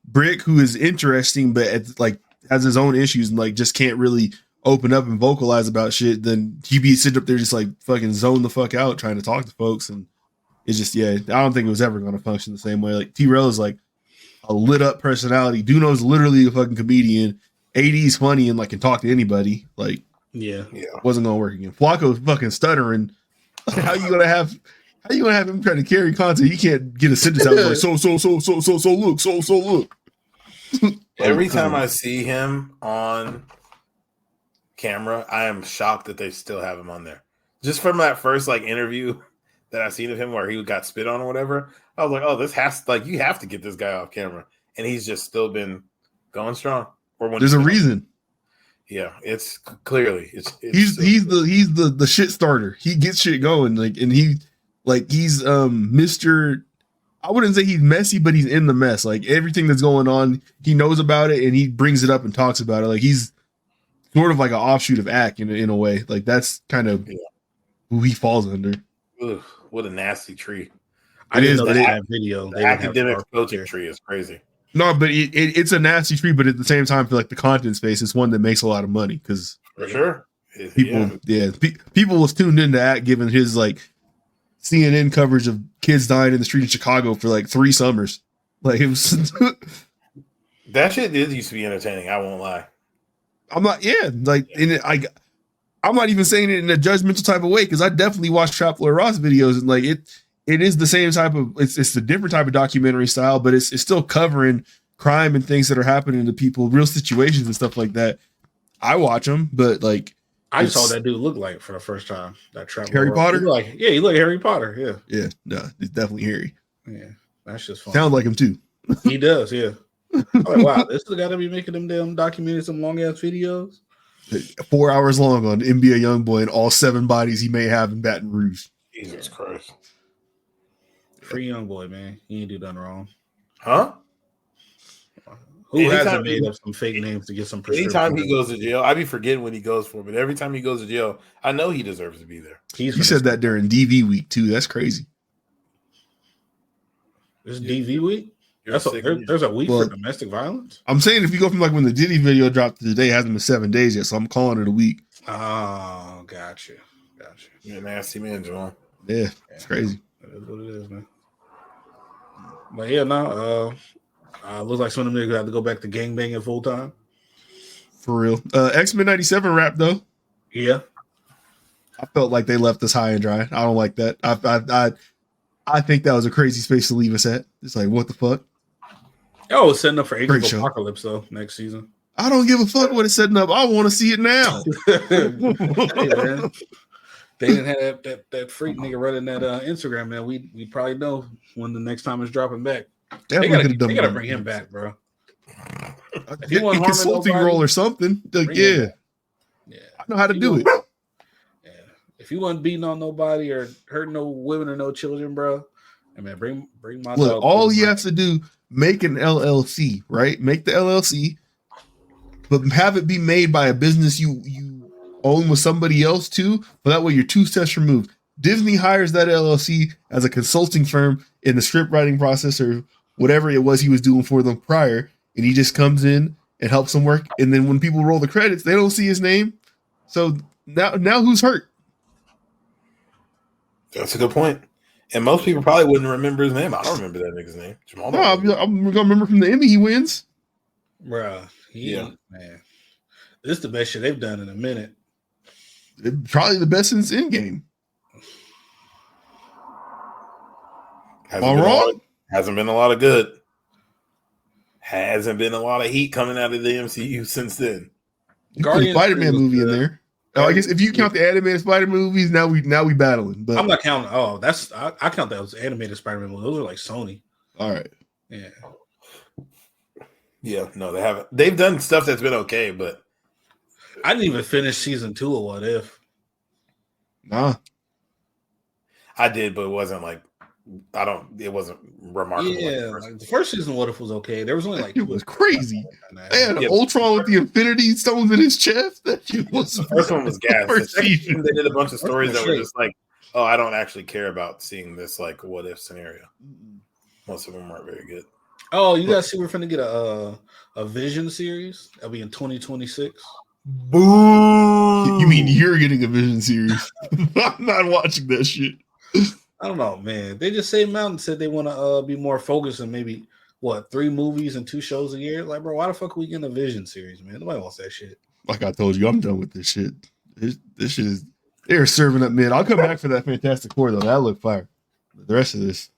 Brick, who is interesting, but like has his own issues and like just can't really open up and vocalize about shit. Then he be sitting up there just like fucking zone the fuck out trying to talk to folks, and it's just I don't think it was ever going to function the same way. Like T-Rail is like a lit up personality. Duno's literally a fucking comedian. AD's funny and like can talk to anybody. Like wasn't gonna work again. Flacco's fucking stuttering. How you gonna have him trying to carry content? He can't get a sentence out like so look. Every time I see him on camera, I am shocked that they still have him on there. Just from that first like interview that I seen of him where he got spit on or whatever, I was like, oh, this has like you have to get this guy off camera, and he's just still been going strong. Or when there's a reason. Yeah, it's clearly he's the shit starter. He gets shit going, like, and he's Mr. I wouldn't say he's messy, but he's in the mess. Like everything that's going on, he knows about it and he brings it up and talks about it. Like he's sort of like an offshoot of Ack in a way. Like that's kind of who he falls under. Ugh, what a nasty tree! I didn't know that video. The academic coaching tree is crazy. No, but it's a nasty tree. But at the same time, for like the content space, it's one that makes a lot of money because for sure people was tuned into Ack given his like CNN coverage of kids dying in the street in Chicago for like 3 summers. Like it was that shit did used to be entertaining. I won't lie. I'm not I'm not even saying it in a judgmental type of way because I definitely watch Trap Floyd Ross videos and like it is the same type of it's a different type of documentary style, but it's still covering crime and things that are happening to people, real situations and stuff like that. I watch them, but like I saw that dude look like for the first time. That Trap Harry Potter. He looked like Harry Potter. Yeah. No, it's definitely Harry. Yeah, that's just fun. Sounds like him too. He does. Yeah. I'm like, wow, this is the guy that be making them damn documentaries, some long ass videos. 4 hours long on NBA YoungBoy and all 7 bodies he may have in Baton Rouge. Jesus Christ. Free YoungBoy, man. He ain't do nothing wrong. Huh? Who hasn't made up some fake names to get some prescription? Anytime he goes to jail, I be forgetting when he goes for, but every time he goes to jail, I know he deserves to be there. You said that during DV week too. That's crazy. This DV week? There's a week for domestic violence? I'm saying if you go from like when the Diddy video dropped to today, it hasn't been 7 days yet, so I'm calling it a week. Oh, gotcha. You're a nasty man, Jamal. Yeah, it's crazy. That is what it is, man. But yeah, no, looks like some of them niggas have to go back to gangbanging full time. For real. X-Men 97 rap though. Yeah. I felt like they left us high and dry. I don't like that. I think that was a crazy space to leave us at. It's like, what the fuck? Oh, it's setting up for Age of Apocalypse though next season. I don't give a fuck what it's setting up. I want to see it now. Hey, man. They didn't have that freak nigga running that Instagram, man. We probably know when the next time it's dropping back. They gotta bring him back, bro. If you want a consulting role or something, like, yeah, I know how to do it. Yeah, if you wasn't beating on nobody or hurting no women or no children, bro, I mean, bring my dog. All he has to do, make an LLC, right? Make the LLC, but have it be made by a business you own with somebody else too, but that way you're 2 steps removed. Disney hires that LLC as a consulting firm in the script writing process or whatever it was he was doing for them prior, and he just comes in and helps them work. And then when people roll the credits, they don't see his name. So now who's hurt? That's a good point. And most people probably wouldn't remember his name. I don't remember that nigga's name. Jamal. No, I'm gonna remember from the Emmy he wins. Bruh, man. This is the best shit they've done in a minute. Probably the best since Endgame. Hasn't been a lot of good. Hasn't been a lot of heat coming out of the MCU since then. You put a Spider-Man movie in there. Oh, I guess if you count the animated Spider-Man movies, now we battling. But I'm not counting. Oh, I count that as animated Spider-Man movies. Those are like Sony. All right. Yeah. Yeah. No, they haven't. They've done stuff that's been okay, but I didn't even finish season 2 of What If. Nah. I did, but it wasn't like It wasn't remarkable. Yeah, like the first season, What If was okay. There was only like It 2 was episodes. crazy. They had Ultron with the Infinity Stones in his chest. That shit was The first one was gas. The first second season. season, they did a bunch of stories that were straight. just like, oh, I don't actually care about seeing this like what if scenario. Most of them weren't very good. Oh, you guys see we're finna get a Vision series. That'll be in 2026. Boo! You mean you're getting a Vision series? I'm not watching that shit. I don't know, man. They just say Mountain said they want to be more focused and maybe 3 movies and 2 shows a year. Like, bro, why the fuck are we getting a Vision series, man? Nobody wants that shit. Like I told you, I'm done with this shit. This shit is they're serving up mid. I'll come back for that Fantastic Four though. That looked fire. The rest of this,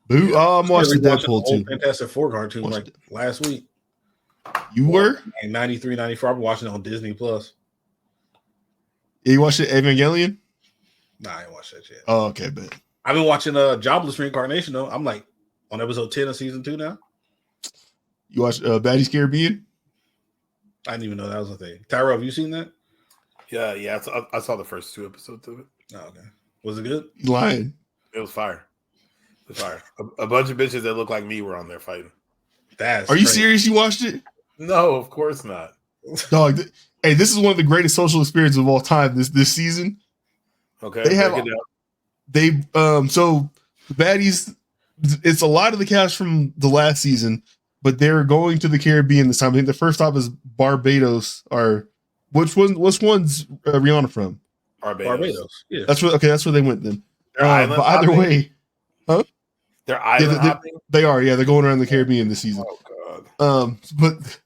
boo. Yeah. Oh, I'm watching the Deadpool old too. Fantastic Four cartoon Watched like it. last week. You were? In 93, 94. I've been watching it on Disney Plus. You watched it, Evangelion? Nah, I ain't watched that yet. Oh, okay, bet. I've been watching Jobless Reincarnation though. I'm like on episode 10 of season 2 now. You watched Baddies Caribbean? I didn't even know that was a thing. Tyra, have you seen that? Yeah. I saw the first 2 episodes of it. Oh, okay. Was it good? You lying? It was fire. It was fire. A bunch of bitches that look like me were on there fighting. That's Are you crazy. serious? You watched it? No, of course not. Dog. Hey, this is one of the greatest social experiences of all time. This season. Okay, They have break it down. so the baddies. It's a lot of the cast from the last season, but they're going to the Caribbean this time. I think the first stop is Barbados. Or which one's Rihanna from? Barbados. Yeah. That's where they went then. They're island But either hopping? way, They're island hopping. they are. Yeah, they're going around the Caribbean this season. Oh god. But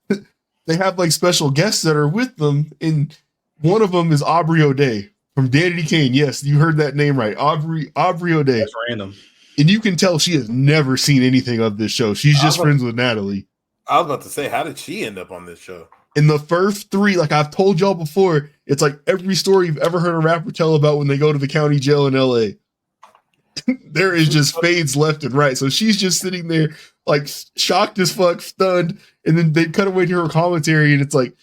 they have like special guests that are with them, and one of them is Aubrey O'Day from Danity Kane. Yes, you heard that name right, Aubrey O'Day. That's random. And you can tell she has never seen anything of this show. She's just friends with Natalie. I was about to say, how did she end up on this show? In the first 3, like I've told y'all before, it's like every story you've ever heard a rapper tell about when they go to the county jail in LA. There is just fades left and right. So she's just sitting there like shocked as fuck, stunned. And then they cut away to her commentary, and it's like,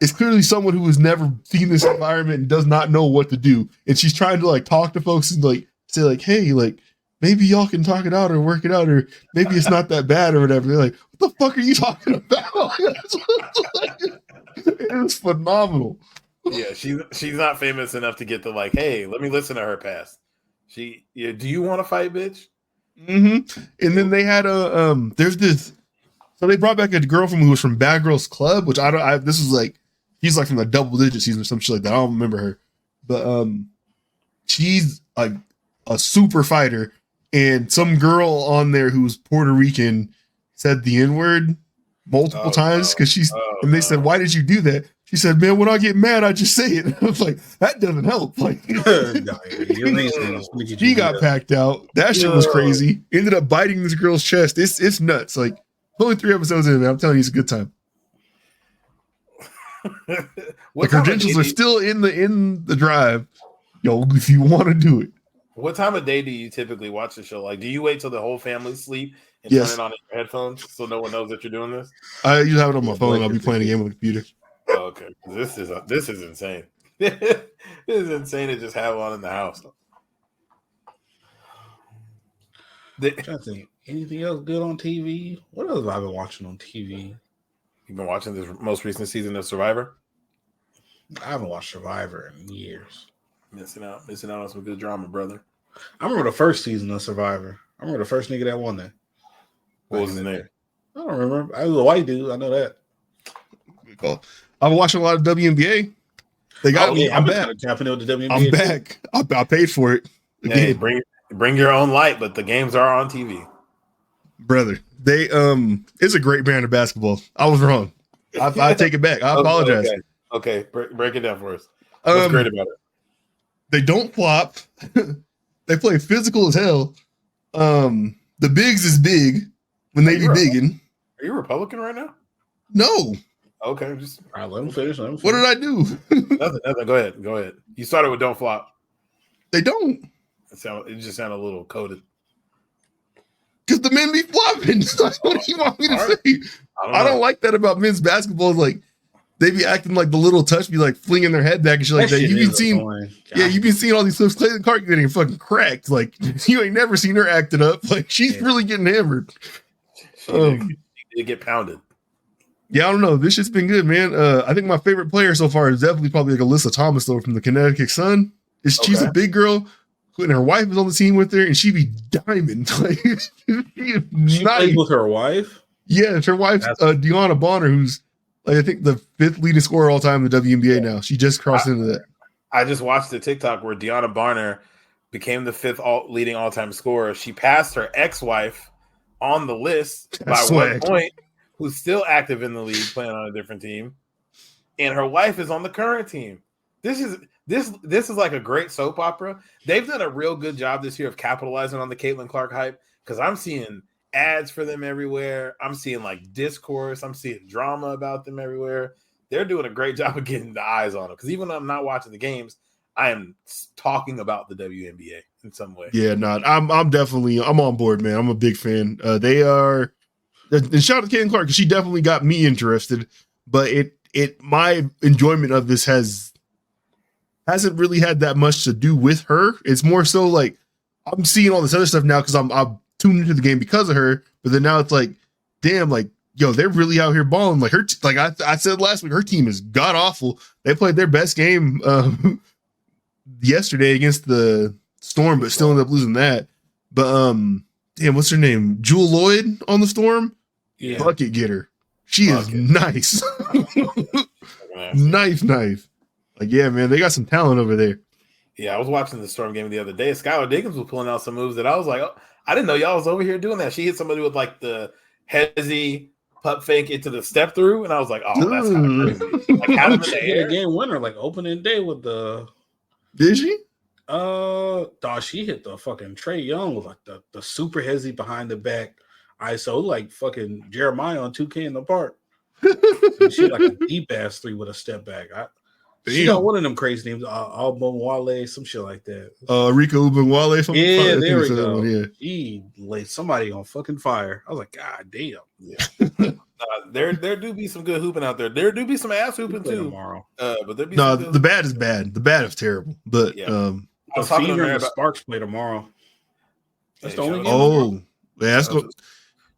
it's clearly someone who has never seen this environment and does not know what to do. And she's trying to like talk to folks and like say like, hey, like maybe y'all can talk it out or work it out, or maybe it's not that bad or whatever. They're like, what the fuck are you talking about? It was phenomenal. Yeah, she's not famous enough to get the like, hey, let me listen to her past. Do you want to fight, bitch? Mm-hmm. And then they had there's this, so they brought back a girl who was from Bad Girls Club, which this was like, she's like from the double digit season or some shit like that. I don't remember her, but she's like a super fighter, and some girl on there who's Puerto Rican said the N-word multiple times because and they said, why did you do that? She said, man, when I get mad, I just say it. I was like, that doesn't help. Like, she got packed out. That shit was crazy. Ended up biting this girl's chest. It's nuts. Like, only 3 episodes in, man. I'm telling you, it's a good time. The credentials are still in the drive. Yo, if you want to do it. What time of day do you typically watch the show? Like, do you wait till the whole family sleep and Yes. turn it on in your headphones so no one knows that you're doing this? I usually have it on my phone. I'll be playing a game on the computer. Oh, okay, this is insane. This is insane to just have one in the house. I'm trying to think. Anything else good on TV? What else have I been watching on TV? You've been watching this most recent season of Survivor? I haven't watched Survivor in years. Missing out on some good drama, brother. I remember the first season of Survivor. I remember the first nigga that won that. What was his name? I don't remember. I was a white dude. I know that. Cool. I've been watching a lot of WNBA. They got me. I'm back. Tapping into the WNBA. I'm back. I paid for it. Hey, bring your own light, but the games are on TV. Brother, they it's a great brand of basketball. I was wrong. I take it back. I apologize. Okay. Break it down for us. What's great about it? They don't flop. They play physical as hell. The bigs is big when they be bigging. Are you Republican right now? No. Okay, just All right, let him finish. What did I do? nothing. Go ahead. You started with don't flop. They don't. It just sounded a little coded. Because the men be flopping. What do you want me to say? I don't like that about men's basketball. Like, they be acting like the little touch be like flinging their head back and shit like that. shit You've been is seeing, annoying. yeah, you've been seeing all these clips. Clayton Clark getting fucking cracked. Like you ain't never seen her acted up. Like she's really getting hammered. She did get pounded. Yeah, I don't know. This shit's been good, man. I think my favorite player so far is definitely probably like Alyssa Thomas though from the Connecticut Sun. She's a big girl, and her wife is on the team with her, and she be diamond. Like she plays with her wife. Yeah, it's her wife, Deanna Bonner, who's like I think the 5th leading scorer all time in the WNBA now. She just crossed into that. I just watched the TikTok where Deanna Bonner became the 5th leading all-time scorer. She passed her ex-wife on the list by 1 point, who's still active in the league, playing on a different team, and her wife is on the current team. This is like a great soap opera. They've done a real good job this year of capitalizing on the Caitlin Clark hype because I'm seeing ads for them everywhere. I'm seeing like discourse. I'm seeing drama about them everywhere. They're doing a great job of getting the eyes on them because even though I'm not watching the games, I am talking about the WNBA in some way. Yeah, I'm on board, man. I'm a big fan. They are, and shout out to Caitlin Clark because she definitely got me interested. But my enjoyment of this hasn't really had that much to do with her. It's more so like I'm seeing all this other stuff now because I'm tuned into the game because of her. But then now it's like, damn, like yo, they're really out here balling. Like I said last week, her team is god awful. They played their best game yesterday against the Storm, but still ended up losing that. But damn, what's her name? Jewel Lloyd on the Storm, bucket getter. She is nice, nice. Like yeah, man, they got some talent over there. Yeah, I was watching the Storm game the other day. Skylar Diggins was pulling out some moves that I was like, oh, I didn't know y'all was over here doing that. She hit somebody with like the hezzy pup fake into the step through, and I was like, oh, that's kind of crazy. Like how did she hit a game winner like opening day with the? Did she? Dog, she hit the fucking Trey Young with like the super hezzy behind the back ISO like fucking Jeremiah on 2K in the park. She like a deep ass 3 with a step back. She got one of them crazy names, Album Wale, some shit like that. Rika Ubunwale from there we go. Yeah. He laid somebody on fucking fire. I was like, God damn. Yeah. There do be some good hooping out there. There do be some ass hooping too. Tomorrow. But there be the bad is bad. The bad is terrible. But I was the talking Fever to and the Sparks play tomorrow. That's the only game. Oh, yeah, that's good.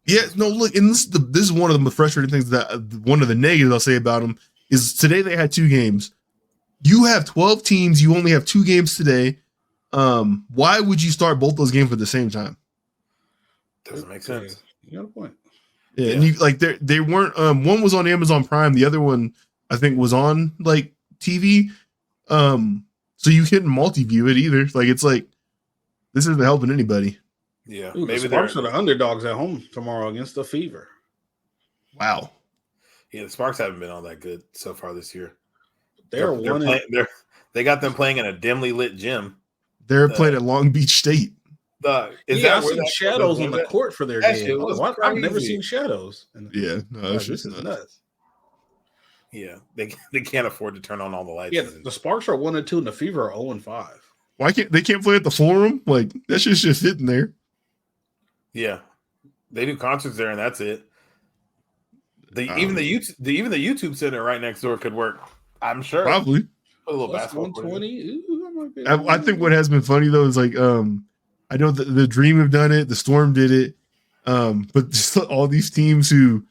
Yeah, no, look, and this is one of the most frustrating things that one of the negatives I'll say about them is today they had 2 games. You have 12 teams. You only have 2 games today. Why would you start both those games at the same time? Doesn't make sense. You got a point. Yeah, and you like they weren't. One was on Amazon Prime. The other one I think was on like TV. So you couldn't multi-view it either. Like it's like this isn't helping anybody. Yeah, maybe the Sparks are the underdogs at home tomorrow against the Fever. Wow. Yeah, the Sparks haven't been all that good so far this year. They got them playing in a dimly lit gym. They're playing at Long Beach State. I seen shadows on the court for their game. I've never seen shadows. Yeah, no, this is nuts. Yeah, they can't afford to turn on all the lights. Yeah, the Sparks are 1-2, and the Fever are 0-5. Why can't they play at the Forum? Like that shit's just sitting there. Yeah, they do concerts there, and that's it. Even the YouTube center right next door could work. I'm sure. Probably. Put a little basketball. 120. I think what has been funny though is like I know the Dream have done it, the Storm did it, but just all these teams who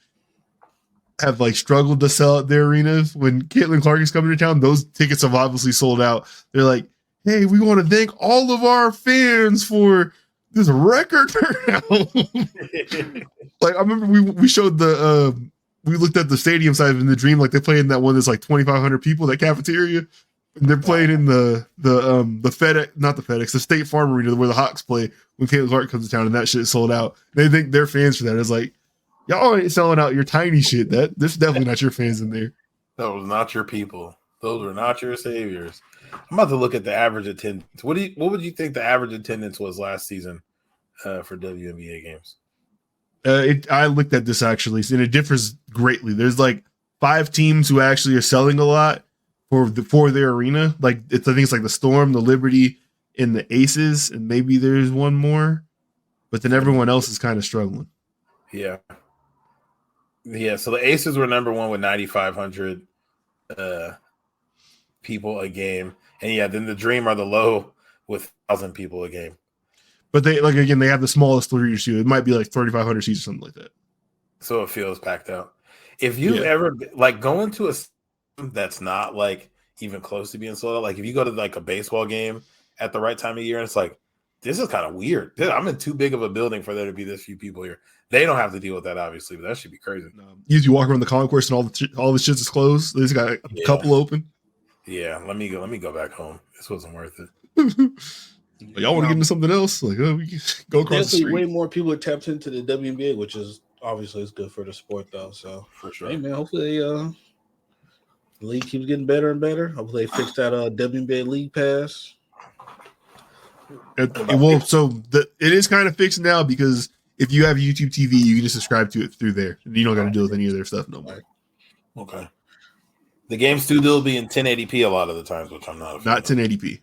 have like struggled to sell out their arenas when Caitlin Clark is coming to town, those tickets have obviously sold out. They're like, hey, we want to thank all of our fans for this record turnout. Like I remember we showed we looked at the stadium side in the Dream, like they play in that one that's like 2,500 people, that cafeteria. And they're playing in the FedEx, not the FedEx, the State Farm Arena where the Hawks play when Caitlin Clark comes to town, and that shit sold out. They think they're fans for that. It's like, y'all ain't selling out your tiny shit. This is definitely not your fans in there. Those were not your people. Those were not your saviors. I'm about to look at the average attendance. What would you think the average attendance was last season for WNBA games? I looked at this actually, and it differs greatly. There's like 5 teams who actually are selling a lot for their arena. Like I think it's like the Storm, the Liberty, and the Aces, and maybe there's one more, but then everyone else is kind of struggling. Yeah. So the Aces were number 1 with 9,500. people a game, and yeah, then the Dream are the low with 1,000 people a game. But they they have the smallest three too. It might be like 3,500 seats or something like that. So it feels packed out. If you've ever like going to a that's not like even close to being sold out, like if you go to like a baseball game at the right time of year, and it's like, this is kind of weird. I'm in too big of a building for there to be this few people here. They don't have to deal with that, obviously, but that should be crazy. You walk around the concourse and all the shits is closed. They just got a couple open. Yeah, let me go back home. This wasn't worth it. Like, y'all want to get into something else? Like, we can go across the street. Way more people are tapped into the WNBA, which is obviously it's good for the sport, though. So for sure, hey man, hopefully the league keeps getting better and better. Hopefully they fix that WNBA league pass. It is kind of fixed now because if you have YouTube TV, you can just subscribe to it through there. You don't got to deal with any of their stuff no more. Okay. The games still be in 1080p a lot of the times, which I'm not. Not 1080p.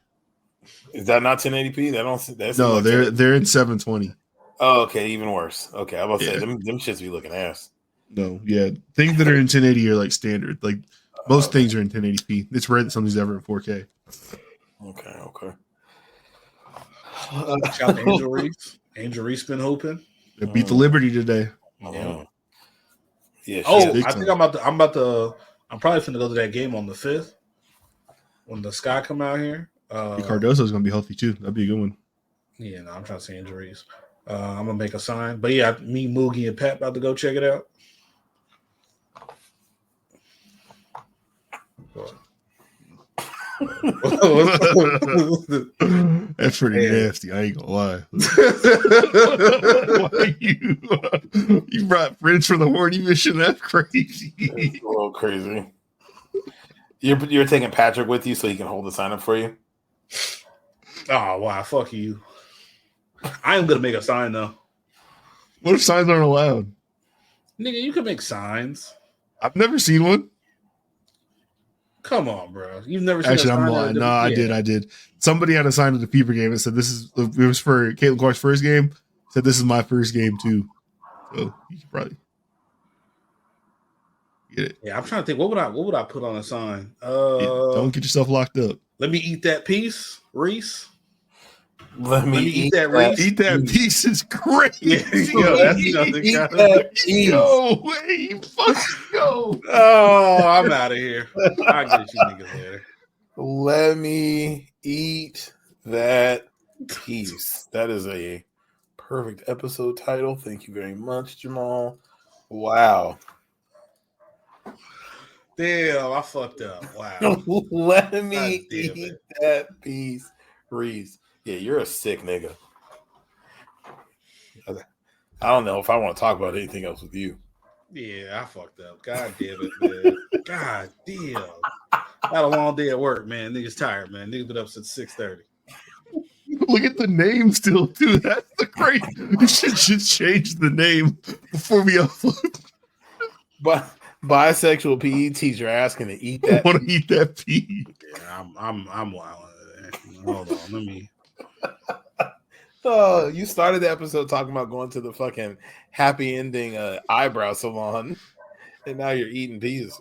Is that not 1080p? No, they're in 720. Oh, okay, even worse. Okay, I was about to say them shits be looking ass. No, yeah, things that are in 1080 are like standard. Like most things are in 1080p. It's rare that something's ever in 4K. Okay. Shout out to Angel Reese. Angel Reese been hoping. They beat the Liberty today. Yeah. I think I'm probably finna go to that game on the 5th when the Sky come out here. Cardoso's gonna be healthy too. That'd be a good one. Yeah, no, I'm trying to see injuries. I'm gonna make a sign, but yeah, me, Moogie, and Pat about to go check it out. That's pretty nasty. I ain't gonna lie. Why you brought friends from the horny mission? That's crazy. It's a little crazy. You're taking Patrick with you so he can hold the sign up for you. Oh wow, fuck you. I am gonna make a sign though. What if signs aren't allowed? Nigga, you can make signs. I've never seen one. Come on, bro. You've never seen Actually, a sign? I'm lying. No, I did. Somebody had a sign at the Peeper game and said it was for Caitlin Clark's first game. Said this is my first game too. So you can probably get it. Yeah, I'm trying to think. What would I put on a sign? Don't get yourself locked up. Let me eat that piece, Reese. Let me eat that Reese. Eat that piece is crazy. Yo, that's nothing. Yo, wait, fucking go. Oh, I'm out of here. I'll get you niggas later. Let me eat that piece. That is a perfect episode title. Thank you very much, Jamal. Wow. Damn, I fucked up. Wow. Let me eat that piece, Reese. Yeah, you're a sick nigga. I don't know if I want to talk about anything else with you. Yeah, I fucked up. God damn it, man. God damn. Had a long day at work, man. Niggas tired, man. Niggas been up since 6:30. Look at the name still, too. That's the crazy. We should just change the name before we upload. But bisexual PE teacher asking to eat that. Want to eat that PE? Yeah, I'm wild. Hold on, let me. Oh, you started the episode talking about going to the fucking happy ending eyebrow salon, and now you're eating peas.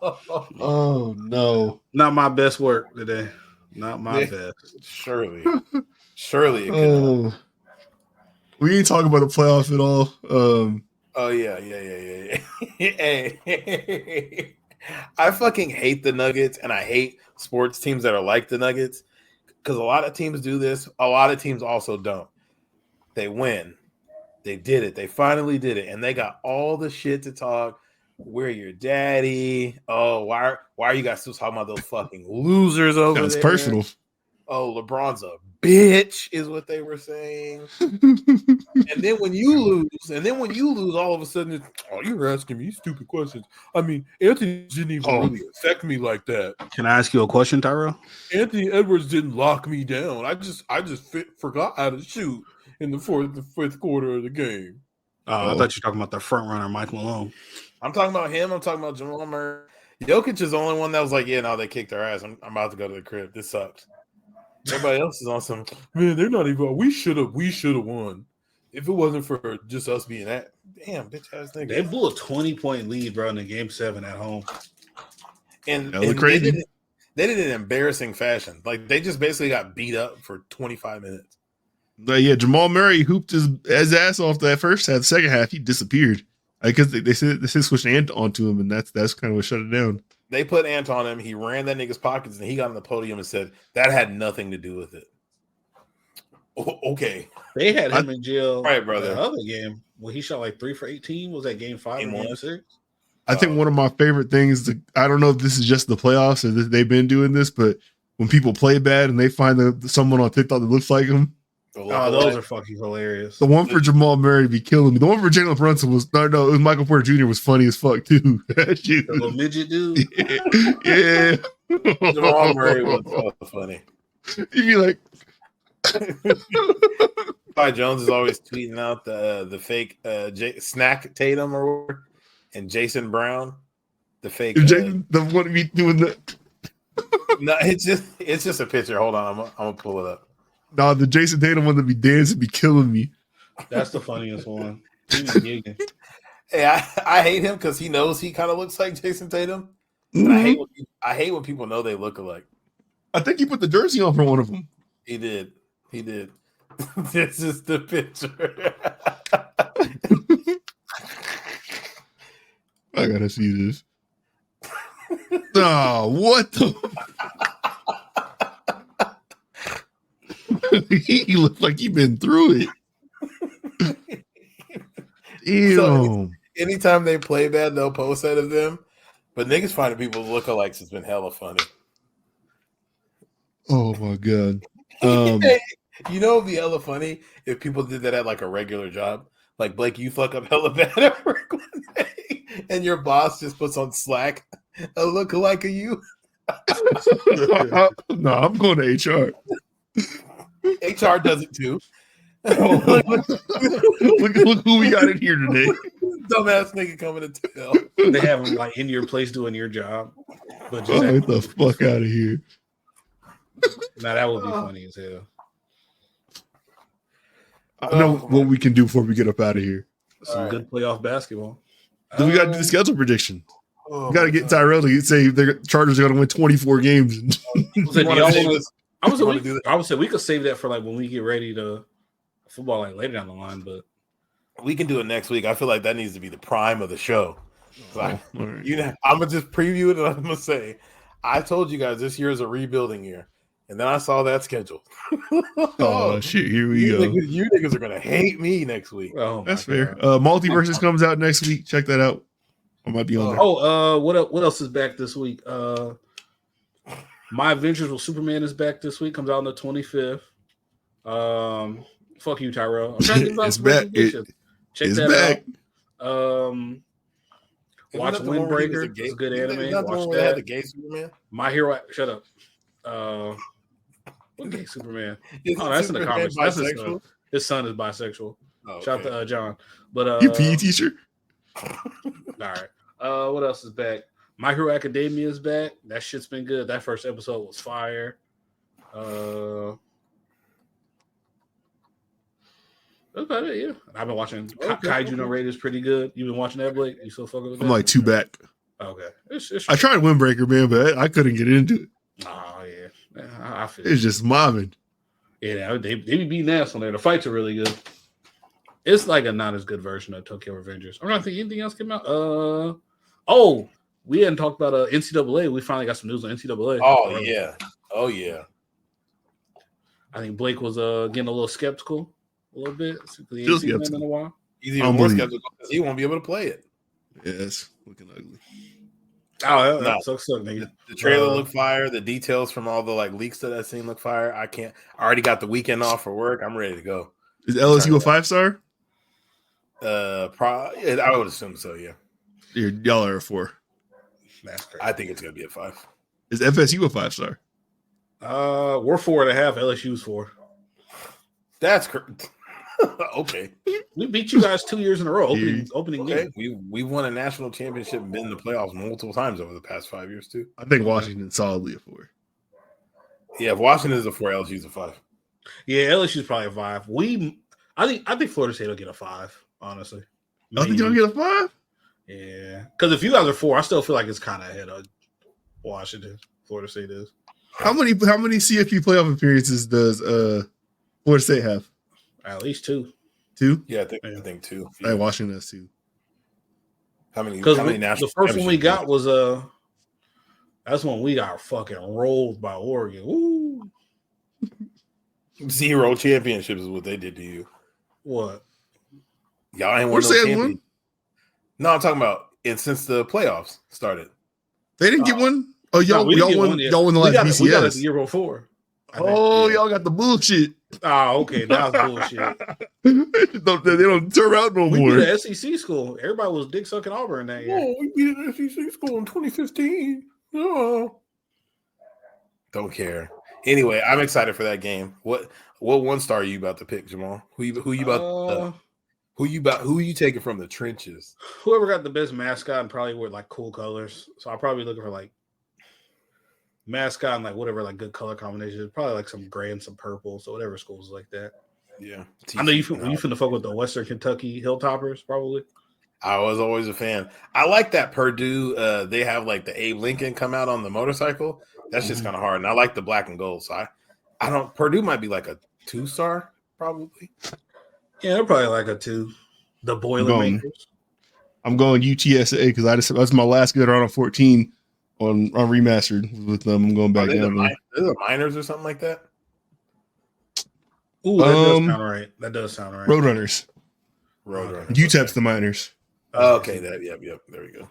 Oh no! Not my best work today. Not my best. Surely it could. We ain't talking about the playoffs at all. Oh yeah. Hey. I fucking hate the Nuggets, and I hate sports teams that are like the Nuggets. Because a lot of teams do this. A lot of teams also don't. They win. They did it. They finally did it. And they got all the shit to talk. We're your daddy. Oh, why are you guys still talking about those fucking losers over there? That's personal. Oh, LeBron's a bitch is what they were saying. and then when you lose, all of a sudden, it's, oh, you're asking me stupid questions. I mean, Anthony didn't even really affect me like that. Can I ask you a question, Tyrell? Anthony Edwards didn't lock me down. I just forgot how to shoot in the fifth quarter of the game. I thought you were talking about the front runner, Mike Malone. I'm talking about him. I'm talking about Jamal Murray. Jokic is the only one that was like, yeah, no, they kicked their ass. I'm about to go to the crib. This sucks. Everybody else is on some, man, they're not even, we should have won. If it wasn't for just us being that, damn, bitch ass nigga. They blew a 20-point lead, bro, in the game 7 at home. And, That was and crazy. they did it in embarrassing fashion. Like they just basically got beat up for 25 minutes. But yeah, Jamal Murray hooped his ass off that first half. The second half, he disappeared. Because they said switched Ant onto him, and that's kind of what shut it down. They put Ant on him. He ran that nigga's pockets, and he got on the podium and said that had nothing to do with it. Okay, They had him in jail. Right, brother. The other game when he shot like 3 for 18. Was that game 5 or game 6? I think one of my favorite things. I don't know if this is just the playoffs or they've been doing this, but when people play bad and they find someone on TikTok that looks like them. Oh, those are fucking hilarious. The one for Jamal Murray be killing me. The one for Jalen Brunson was no, it was Michael Porter Jr. was funny as fuck too. The little midget dude. Yeah. Jamal Murray was funny. You'd be like, Ty Jones is always tweeting out the fake Snack Tatum or whatever, and Jason Brown, the fake. Jason, the one me doing the. No, it's just a picture. Hold on, I'm gonna pull it up. Nah, the Jason Tatum one that be dancing be killing me. That's the funniest one. He be gigging. Hey, I hate him because he knows he kind of looks like Jason Tatum. And I hate when people know they look alike. I think he put the jersey on for one of them. He did. This is the picture. I gotta see this. Oh, what the? He looked like he been through it. Ew. So, anytime they play bad, they'll post that of them. But niggas finding people lookalikes has been hella funny. Oh my god. You know, it'd be hella funny if people did that at like a regular job. Like Blake, you fuck up hella bad at work one day, and your boss just puts on Slack a lookalike of you. No, I'm going to HR. HR does it too. look who we got in here today. Dumbass nigga coming to tell. They have him like in your place doing your job. But just Get the fuck out of here. now that would be funny as hell. I know what we can do before we get up out of here. Some good playoff basketball. Then we got to do the schedule prediction. Oh We got to get Tyrell to say the Chargers are going to win 24 games. I would say we could save that for like when we get ready to football like later down the line, but we can do it next week. I feel like that needs to be the prime of the show. Right. I'm gonna just preview it and I'm gonna say, I told you guys this year is a rebuilding year, and then I saw that schedule. Oh shit! Here we go. You niggas are gonna hate me next week. oh, That's fair. Multiverses comes out next week. Check that out. I might be on there. What else is back this week? My Adventures with Superman is back this week. Comes out on the 25th. Fuck you, Tyrell. I'm trying to think about It's back. Check It's that back. out. Watch Windbreaker. It's a good anime. Watch that. The gay Superman. My Hero. Shut up. What gay Superman? Oh, that's in the Superman comics. That's his son. bisexual? His son is bisexual. Oh, Shout out to John. But You PE teacher? all right. What else is back? My Hero Academia is back. That shit's been good. That first episode was fire. That's about it, yeah. I've been watching Kaiju No Raiders pretty good. You've been watching that, Blake? You still fucking with that? I'm like 2 back. Okay. It's I tried Windbreaker, man, but I couldn't get into it. Oh, yeah. I feel It's just mobbing. Yeah, they be beating ass on there. The fights are really good. It's like a not as good version of Tokyo Revengers. I'm not thinking anything else came out. We hadn't talked about NCAA. We finally got some news on NCAA. Oh yeah. I think Blake was getting a little skeptical a little bit. He ain't Still seen that skeptical. in a while. He's even more skeptical because he won't be able to play it. Yeah, it's looking ugly. Oh, No. that sucks, nigga. The trailer looked fire. The details from all the like leaks that I've seen look fire. I already got the weekend off for work. I'm ready to go. Is LSU a 5-star? I would assume so. Yeah, Y'all are a 4. That's crazy. I think it's gonna be a 5. Is FSU a 5-star? We're 4.5. LSU's 4. That's okay. We beat you guys 2 years in a row. Opening Okay. game. We've won a national championship and been in the playoffs multiple times over the past 5 years too. I think Washington's solidly a 4. Yeah, if Washington is a 4, LSU's a 5. Yeah, LSU's probably a 5. I think Florida State will get a 5. Honestly, I think y'all get a 5. Yeah, because if you guys are 4, I still feel like it's kind of ahead of Washington. Florida State is. How many CFP playoff appearances does Florida State have? At least 2. 2? Yeah, I think 2. Yeah. Washington has 2. How many Because national the first one we championships? got was that's when we got fucking rolled by Oregon. Woo! 0 championships is what they did to you. What? Y'all ain't won no Florida State champion. won. No, I'm talking about since the playoffs started. They didn't get one. Oh, No, we didn't get y'all one yet. won the We last got it the BCS. year before. I think. Oh, Yeah. y'all got the bullshit. Oh, okay. That was bullshit. they don't turn out no We more. beat an SEC school. Everybody was dick sucking Auburn that year. Oh, we beat an SEC school in 2015. Oh. Don't care. Anyway, I'm excited for that game. What 1-star are you about to pick, Jamal? Who you taking from the trenches? Whoever got the best mascot and probably wear like cool colors. So I'll probably be looking for like mascot and like whatever like good color combinations. Probably like some gray and some purple. So whatever schools like that. Yeah, I know you finna fuck with the Western Kentucky Hilltoppers probably. I was always a fan. I like that Purdue. They have like the Abe Lincoln come out on the motorcycle. That's just kind of hard. And I like the black and gold. So I don't. Purdue might be like a 2-star probably. Yeah, they're probably like a 2. The Boilermakers. I'm going UTSA because that's my last good round of 14 on remastered with them. I'm going back down. They're the Miners or something like that. Ooh, that does sound right. That does sound right. Roadrunners. UTEP's the Miners. Oh, okay, yep. There we go.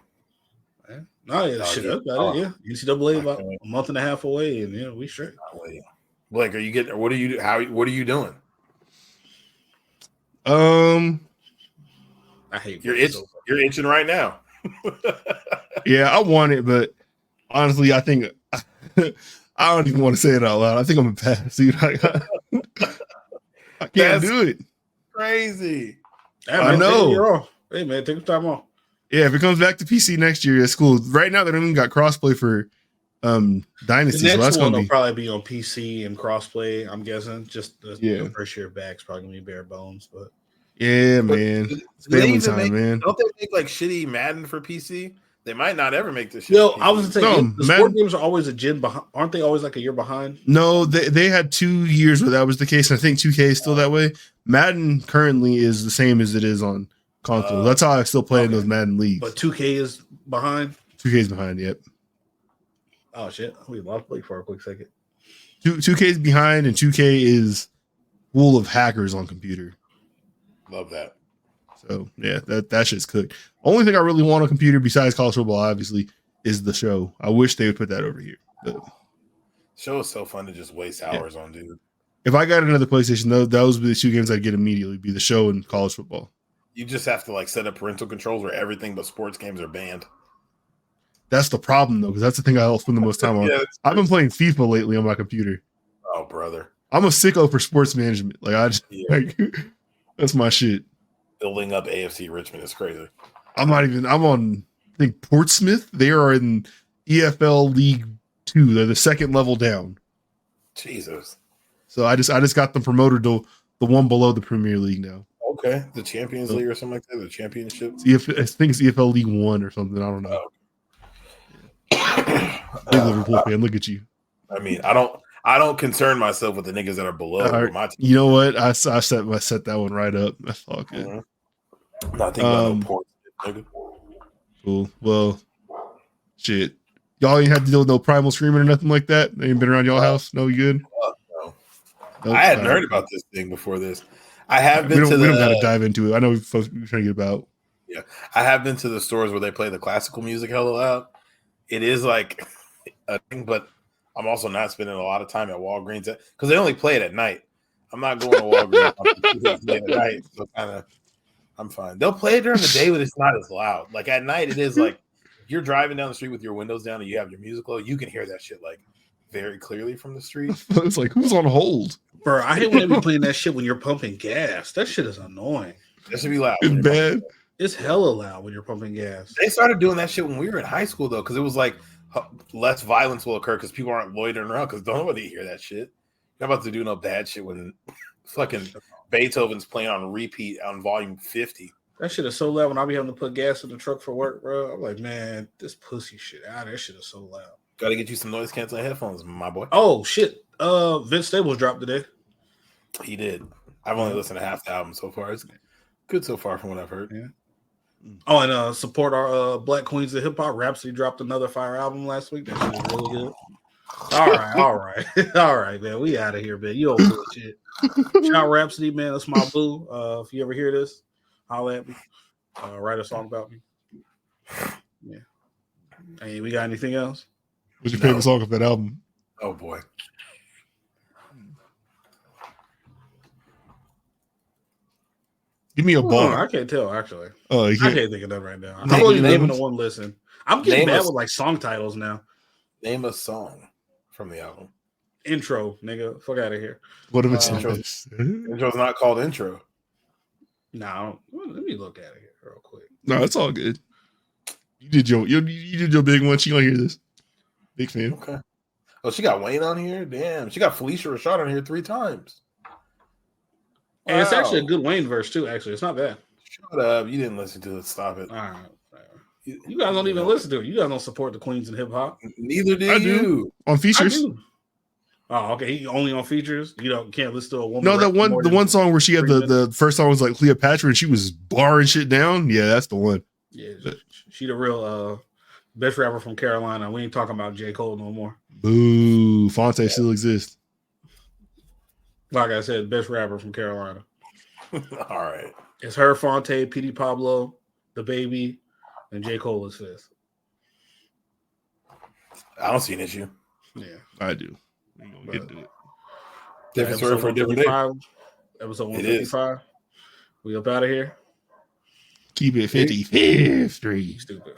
No, yeah, shit up. Yeah, NCAA about a month and a half away, and yeah, we straight. Blake, are you getting? What are you? What are you doing? I hate you're itching right now. Yeah, I want it, but honestly, I think I don't even want to say it out loud. I think I'm gonna pass, dude. I can't do it. Crazy. Hey, man, I know. Hey man, take some time off. Yeah, if it comes back to PC next year, that's cool. Right now, they don't even got crossplay for Dynasty, The so next that's one gonna will be probably be on PC and crossplay. I'm guessing just the first year back is probably gonna be bare bones, but yeah, man. It's family time, man. Don't they make like shitty Madden for PC? They might not ever make this shit. Yo, I was saying the sport Madden games are always a gen behind. Aren't they always like a year behind? No, they had 2 years where that was the case. And I think 2K is still that way. Madden currently is the same as it is on console. That's how I still play in those Madden leagues. But 2K is behind. 2K is behind. Yep. Oh shit, we lost Blake for a quick second. 2K is behind, and 2K is full of hackers on computer. Love that. So yeah, that shit's cooked. Only thing I really want on computer besides college football, obviously, is the show. I wish they would put that over here. But show is so fun to just waste hours on, dude. If I got another PlayStation, though, those would be the 2 games I'd get immediately. Be the show and college football. You just have to like set up parental controls where everything but sports games are banned. That's the problem, though, because that's the thing I'll spend the most time on. I've been playing FIFA lately on my computer. Oh, brother. I'm a sicko for sports management. Like that's my shit. Building up AFC Richmond is crazy. I'm on, I think, Portsmouth. They are in EFL League 2. They're the second level down. Jesus. So I just got them promoted to the one below the Premier League now. Okay. The Champions League or something like that? The championship? I think it's EFL League 1 or something. I don't know. Big Liverpool fan. Look at you. I mean, I don't concern myself with the niggas that are below my team. You know what? I set that one right up. That's all good. Mm-hmm. Not thinking about no points, nigga. Cool. Well, shit. Y'all ain't had to deal with no primal screaming or nothing like that? They ain't been around y'all house? No, you good? No. Nope. I hadn't heard about this thing before this. I have been to we don't got to dive into it. I know we're trying to get about. Yeah. I have been to the stores where they play the classical music hella loud. It is like a thing, but I'm also not spending a lot of time at Walgreens because they only play it at night. I'm not going to Walgreens at night, so I'm fine. They'll play it during the day, but it's not as loud. Like at night, it is like you're driving down the street with your windows down and you have your music low. You can hear that shit like very clearly from the street. It's like, who's on hold? Bro, I hate when they be playing that shit when you're pumping gas. That shit is annoying. That should be loud. It's bad. It's hella loud when you're pumping gas. They started doing that shit when we were in high school, though, because it was like less violence will occur because people aren't loitering around because nobody hear that shit. You're not about to do no bad shit when fucking Beethoven's playing on repeat on volume 50. That shit is so loud when I be having to put gas in the truck for work, bro. I'm like, man, this pussy shit out. That shit is so loud. Got to get you some noise canceling headphones, my boy. Oh shit! Vince Staples dropped today. He did. I've only listened to half the album so far. It's good so far from what I've heard. Yeah. Oh, and support our Black Queens of Hip Hop. Rhapsody dropped another fire album last week. That shit was really good. All right, all right, man. We out of here, man. You old shit. Shout out Rhapsody, man. That's my boo. If you ever hear this, holla at me. Write a song about me. Yeah. Hey, we got anything else? What's your favorite song of that album? Oh boy. Give me a bar. I can't tell actually. Oh, I can't think of that right now. I'm Name- only name- giving it one listen. I'm getting name bad us- with like song titles now. Name a song from the album. Intro, nigga. Fuck out of here. What if it's Intro's not called intro. No, let me look at it here real quick. No, it's all good. You did your big one. She gonna hear this. Big fan. Okay. Oh, she got Wayne on here. Damn, she got Felicia Rashad on here 3 times. And it's Wow. actually a good Wayne verse too. Actually, it's not bad. Shut up! You didn't listen to it. Stop it. All right. You guys don't even listen to it. You guys don't support the queens in hip hop. Neither do I you. do. On features. Oh, okay. He only on features. You can't listen to a woman. No, rap more the than one song where she had 3 the first song was like Cleopatra and she was barring shit down. Yeah, that's the one. Yeah, she the real best rapper from Carolina. We ain't talking about J. Cole no more. Boo. Fonte still exists. Like I said, best rapper from Carolina. All right. It's her, Fonte, P.D. Pablo, The Baby, and J. Cole is 5th. I don't see an issue. Yeah, I do. We gonna get to it. Different story for a different day. Episode It is. 155. We up out of here. Keep it 55th Street. Stupid.